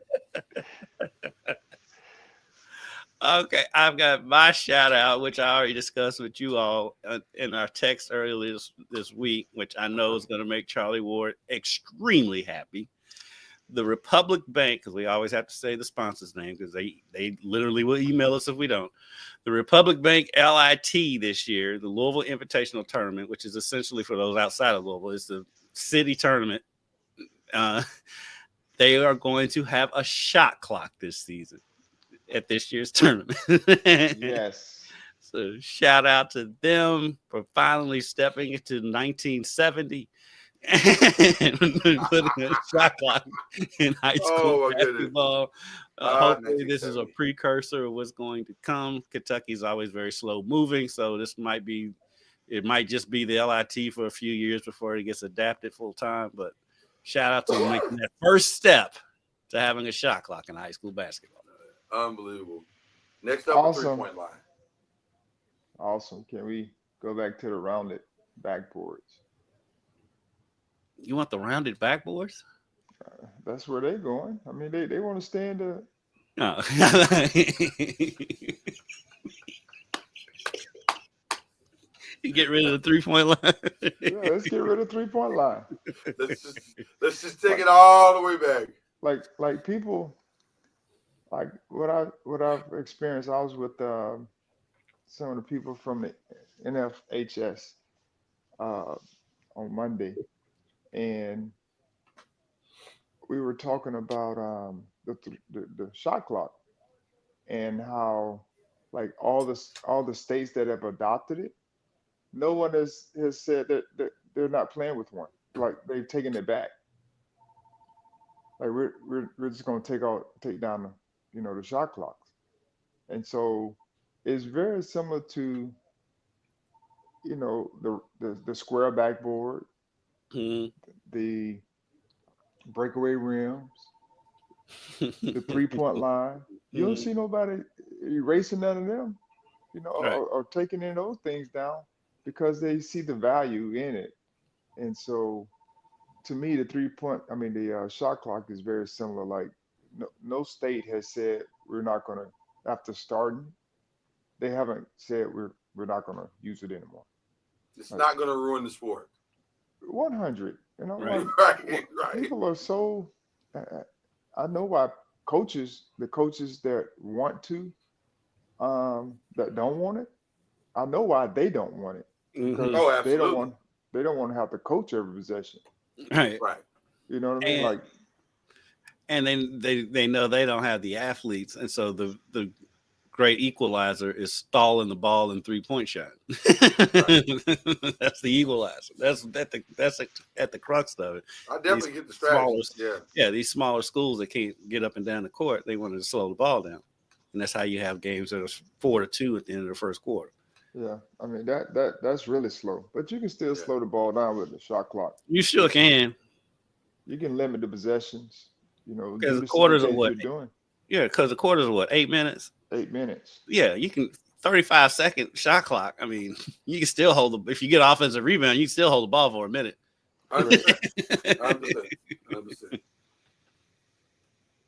Speaker 5: Okay, I've got my shout out, which I already discussed with you all in our text earlier this week, which I know is going to make Charlie Ward extremely happy. The Republic Bank, because we always have to say the sponsor's name because they literally will email us if we don't. The Republic Bank LIT this year, the Louisville Invitational Tournament, which is essentially for those outside of Louisville, it's the city tournament. They are going to have a shot clock this season at this year's tournament.
Speaker 6: Yes.
Speaker 5: So shout out to them for finally stepping into 1970 and putting a shot clock in high school basketball. Hopefully this is a precursor of what's going to come. Kentucky's always very slow moving, so it might just be the LIT for a few years before it gets adapted full time. But shout out to them making that first step to having a shot clock in high school basketball.
Speaker 4: Unbelievable. Next up,
Speaker 6: Awesome.
Speaker 4: 3-point line.
Speaker 6: Awesome. Can we go back to the rounded backboards?
Speaker 5: You want the rounded backboards?
Speaker 6: That's where they're going. I mean, they want to stay in the.
Speaker 5: No. You get rid of the 3-point line.
Speaker 6: Yeah, let's get rid of 3-point line.
Speaker 4: Let's just take it all the way back.
Speaker 6: Like people, like what I've experienced. I was with some of the people from the NFHS on Monday, and we were talking about the shot clock and how like all the states that have adopted it, no one has said that they're not playing with one. Like they've taken it back. Like we're just gonna take down the shot clocks, and so it's very similar to the square backboard, the breakaway rims, the 3-point line. You don't see nobody erasing none of them,
Speaker 5: Right.
Speaker 6: or taking in those things down because they see the value in it. And so, to me, the shot clock is very similar. Like, no state has said we're not going to, after starting, they haven't said we're not going to use it anymore.
Speaker 4: It's not going to ruin the sport.
Speaker 6: 100.
Speaker 5: Right.
Speaker 4: Right.
Speaker 6: People are so. I know why the coaches that want to, that don't want it. I know why they don't want it. Because
Speaker 4: Oh, absolutely.
Speaker 6: They don't want to have to coach every possession.
Speaker 5: Right.
Speaker 4: Right.
Speaker 6: You know what I mean? Like,
Speaker 5: and then they know they don't have the athletes, and so the great equalizer is stalling the ball in 3-point shot. That's the equalizer. That's at the crux of it.
Speaker 4: I definitely get the strategy.
Speaker 5: These smaller schools that can't get up and down the court, they want to slow the ball down, and that's how you have games that are 4-2 at the end of the first quarter.
Speaker 6: Yeah, I mean that's really slow, but you can still slow the ball down with the shot clock.
Speaker 5: You sure can.
Speaker 6: You can limit the possessions.
Speaker 5: Because the quarters are what? Yeah, because the quarters are what? 8 minutes.
Speaker 6: 8 minutes.
Speaker 5: Yeah, you can 35-second shot clock. I mean, you can still hold if you get offensive rebound, you can still hold the ball for a minute.
Speaker 4: 100%.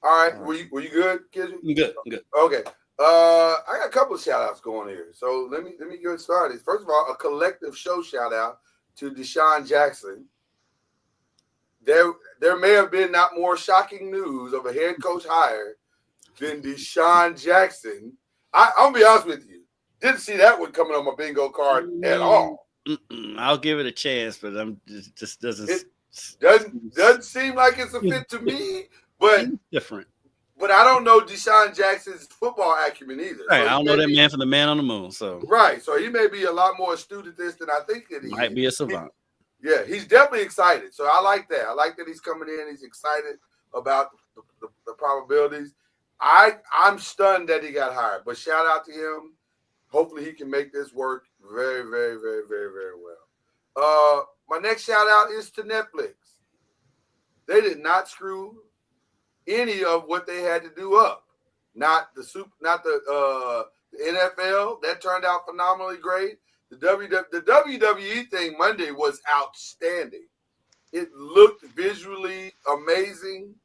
Speaker 4: All right, were you good, Kizzy?
Speaker 5: I'm good.
Speaker 4: Okay. I got a couple of shout outs going here. So let me get started. First of all, a collective show shout out to Deshaun Jackson. There may have been not more shocking news of a head coach hire than Deshaun Jackson. I'll be honest with you. Didn't see that one coming on my bingo card at all.
Speaker 5: I'll give it a chance, but just doesn't.
Speaker 4: It doesn't seem like it's a fit to me. But
Speaker 5: different.
Speaker 4: But I don't know Deshaun Jackson's football acumen either.
Speaker 5: Right, I don't know that man from the Man on the Moon. So
Speaker 4: right, so he may be a lot more astute at this than I think that he
Speaker 5: might be a savant.
Speaker 4: Yeah, he's definitely excited. So I like that. I like that he's coming in. He's excited about the probabilities. I'm stunned that he got hired, but shout out to him. Hopefully he can make this work very, very, very, very, very well. My next shout out is to Netflix. They did not screw any of what they had to do up. Not the NFL. That turned out phenomenally great. The WWE thing Monday was outstanding. It looked visually amazing.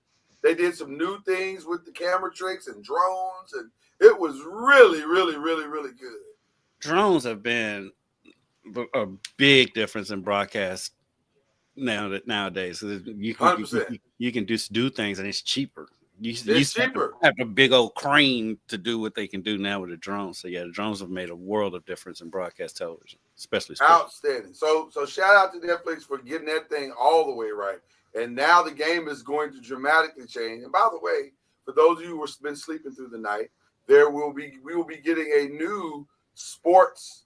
Speaker 4: They did some new things with the camera tricks and drones, and it was really, really, really, really good.
Speaker 5: Drones have been a big difference in broadcast nowadays. You can
Speaker 4: 100%.
Speaker 5: you can just do things and it's cheaper. You
Speaker 4: It's cheaper.
Speaker 5: have a big old crane to do what they can do now with the drones. So yeah, the drones have made a world of difference in broadcast television, especially sports.
Speaker 4: Outstanding. So shout out to Netflix for getting that thing all the way right. And now the game is going to dramatically change. And by the way, for those of you who have been sleeping through the night, we will be getting a new sports.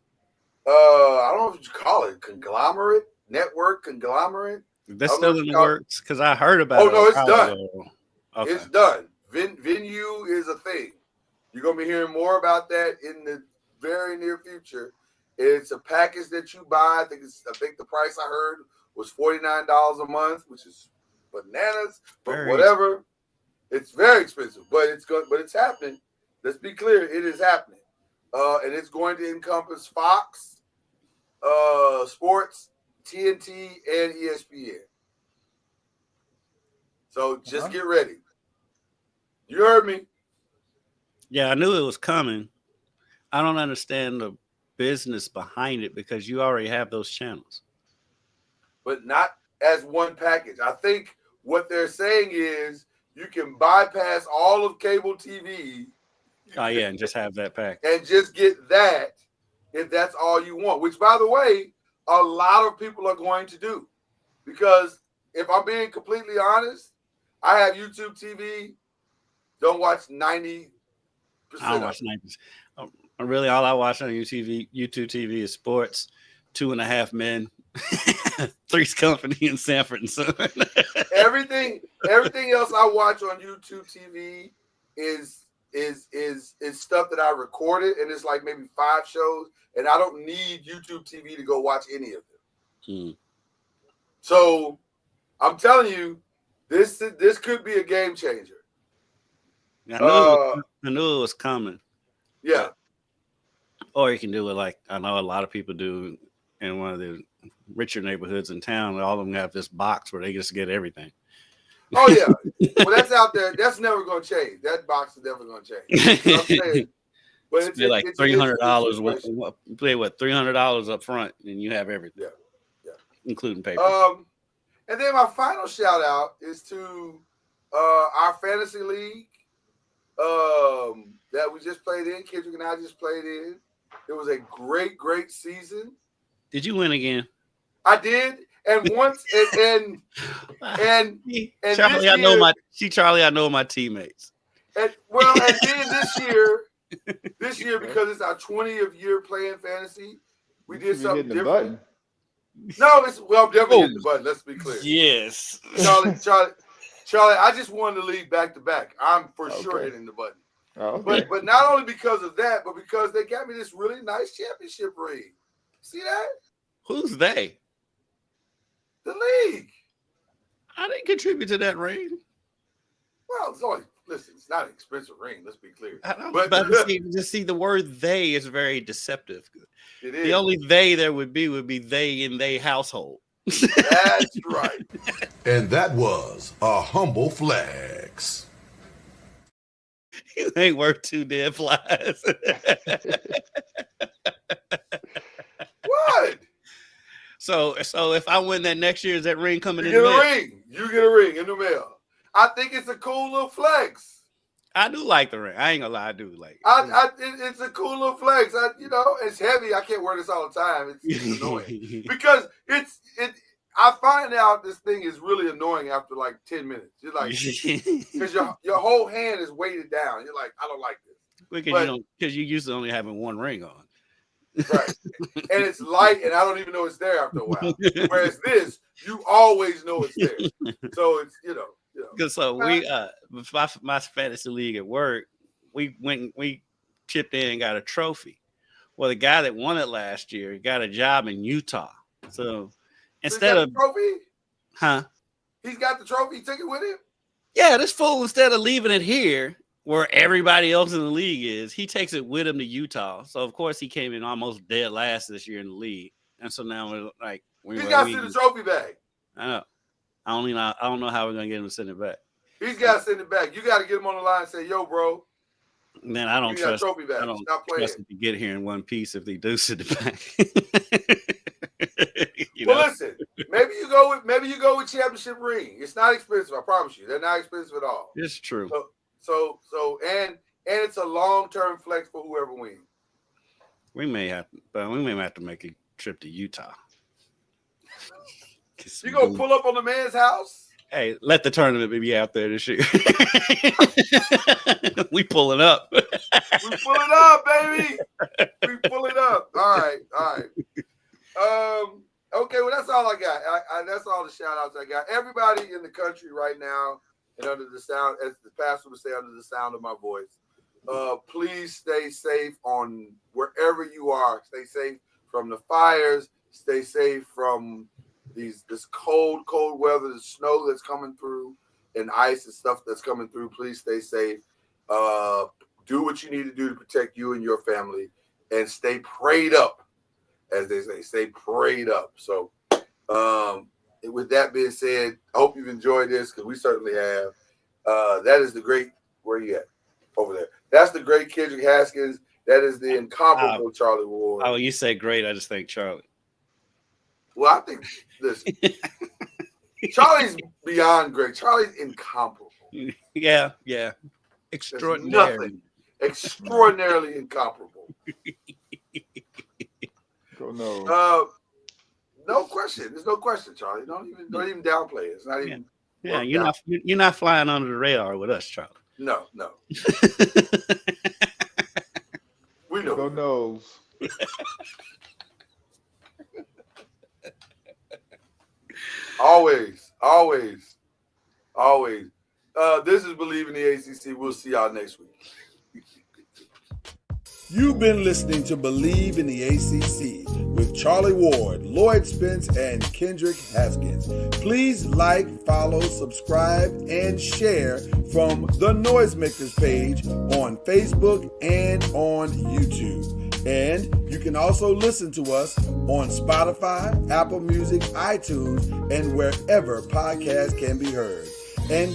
Speaker 4: I don't know what you call it, network conglomerate.
Speaker 5: That's still in the works because I heard about it.
Speaker 4: Oh no, it's done.
Speaker 5: Okay.
Speaker 4: It's done. Venue is a thing. You're gonna be hearing more about that in the very near future. It's a package that you buy. I think the price I heard was $49 a month, which is bananas. But whatever, it's very expensive. But it's happening. Let's be clear, it is happening. And it's going to encompass Fox, Sports, TNT, and ESPN. So just get ready. You heard me.
Speaker 5: Yeah, I knew it was coming. I don't understand the business behind it because you already have those channels.
Speaker 4: But not as one package. I think what they're saying is you can bypass all of cable TV.
Speaker 5: Oh, yeah, and just have that pack.
Speaker 4: And just get that if that's all you want, which, by the way, a lot of people are going to do. Because if I'm being completely honest, I have YouTube TV. Don't watch 90%.
Speaker 5: I don't watch 90%. Really, all I watch on YouTube TV is sports, 2.5 Men, Three's Company, and Sanford and Son.
Speaker 4: everything else I watch on YouTube TV is stuff that I recorded, and it's like maybe 5 shows, and I don't need YouTube TV to go watch any of them. So I'm telling you, this could be a game changer.
Speaker 5: I knew it was coming.
Speaker 4: Yeah.
Speaker 5: Or you can do it like I know a lot of people do in one of the richer neighborhoods in town. All of them have this box where they just get everything.
Speaker 4: Oh yeah, well that's out there. That's never going to change. That box is never going to change. You know what I'm saying? But it's
Speaker 5: like $300. You pay what $300 up front, and you have everything.
Speaker 4: Yeah,
Speaker 5: including paper.
Speaker 4: And then my final shout out is to our fantasy league that we just played in. Kendrick and I just played in. It was a great season.
Speaker 5: Did you win again?
Speaker 4: I did. And once and
Speaker 5: Charlie, I know my teammates.
Speaker 4: And then this year because it's our 20th year playing fantasy, we did something different. No, I'm definitely hitting the button. Let's be clear.
Speaker 5: Yes,
Speaker 4: Charlie, I just won the league back to back. I'm for sure hitting the button.
Speaker 6: Oh, okay.
Speaker 4: But not only because of that, but because they got me this really nice championship ring. See that?
Speaker 5: Who's they?
Speaker 4: The league.
Speaker 5: I didn't contribute to that ring.
Speaker 4: Well, it's not an expensive ring. Let's be clear.
Speaker 5: But just see the word "they" is very deceptive.
Speaker 4: It is.
Speaker 5: The only "they" there would be they in they household.
Speaker 4: That's right.
Speaker 8: And that was a humble flex.
Speaker 5: You ain't worth 2 dead flies.
Speaker 4: What?
Speaker 5: So if I win that next year, is that ring coming in?
Speaker 4: You get a ring in the mail. I think it's a cool little flex.
Speaker 5: I do like the ring. I ain't gonna lie, I do like
Speaker 4: it. It's a cool little flex. It's heavy. I can't wear this all the time. It's annoying because I find out this thing is really annoying after like 10 minutes. You're like, because your whole hand is weighted down. You're like, I don't like this.
Speaker 5: Because you used to only having one ring on.
Speaker 4: Right. And it's light, and I don't even know it's there after a while. Whereas this, you always know it's there. So it's,
Speaker 5: Because so we, my fantasy league at work, we chipped in and got a trophy. Well, the guy that won it last year got a job in Utah. So instead of
Speaker 4: trophy,
Speaker 5: he's
Speaker 4: got the trophy. He took it with him.
Speaker 5: Yeah, this fool, instead of leaving it here where everybody else in the league is, he takes it with him to Utah. So of course he came in almost dead last this year in the league, and so now we're like,
Speaker 4: he's got to see the trophy bag.
Speaker 5: I know. I don't know how we're gonna get him to send it back.
Speaker 4: He's got to send it back. You got to get him on the line and say, "Yo, bro,
Speaker 5: Man, I don't
Speaker 4: give me that
Speaker 5: trust.
Speaker 4: trophy back.
Speaker 5: I don't
Speaker 4: Stop playing."
Speaker 5: trust him to get here in one piece if they do send it back.
Speaker 4: Well, listen. Maybe you go with championship ring. It's not expensive. I promise you, they're not expensive at all.
Speaker 5: It's true.
Speaker 4: So, and it's a long-term flex for whoever wins.
Speaker 5: We may have to make a trip to Utah.
Speaker 4: You gonna pull up on the man's house?
Speaker 5: Hey, let the tournament be out there this year. We pulling up.
Speaker 4: We pulling up, baby. We pulling up. All right. Okay, well, that's all I got. That's all the shout outs I got. Everybody in the country right now, and under the sound, as the pastor would say, under the sound of my voice, please stay safe on wherever you are. Stay safe from the fires. Stay safe from this cold weather, the snow that's coming through, and ice and stuff that's coming through. Please stay safe. Do what you need to do to protect you and your family, and stay prayed up, as they say. Stay prayed up. So, with that being said, I hope you've enjoyed this, because we certainly have. That is the great. Where are you at? Over there. That's the great Kendrick Haskins. That is the incomparable Charlie Ward.
Speaker 5: Oh, you say great. I just think Charlie.
Speaker 4: Well, I think this. Charlie's beyond great. Charlie's incomparable.
Speaker 5: Yeah.
Speaker 4: Extraordinarily incomparable.
Speaker 6: No.
Speaker 4: No question. There's no question, Charlie. Don't even downplay it. It's not even.
Speaker 5: Yeah, you're not flying under the radar with us, Charlie.
Speaker 4: No. We know.
Speaker 6: Go Noles.
Speaker 4: Always. This is Bleav in the ACC. We'll see y'all next week.
Speaker 1: You've been listening to Bleav in the ACC with Charlie Ward, Lloyd Spence, and Kendrick Haskins. Please like, follow, subscribe, and share from the Noisemakers page on Facebook and on YouTube. And you can also listen to us on Spotify, Apple Music, iTunes, and wherever podcasts can be heard. And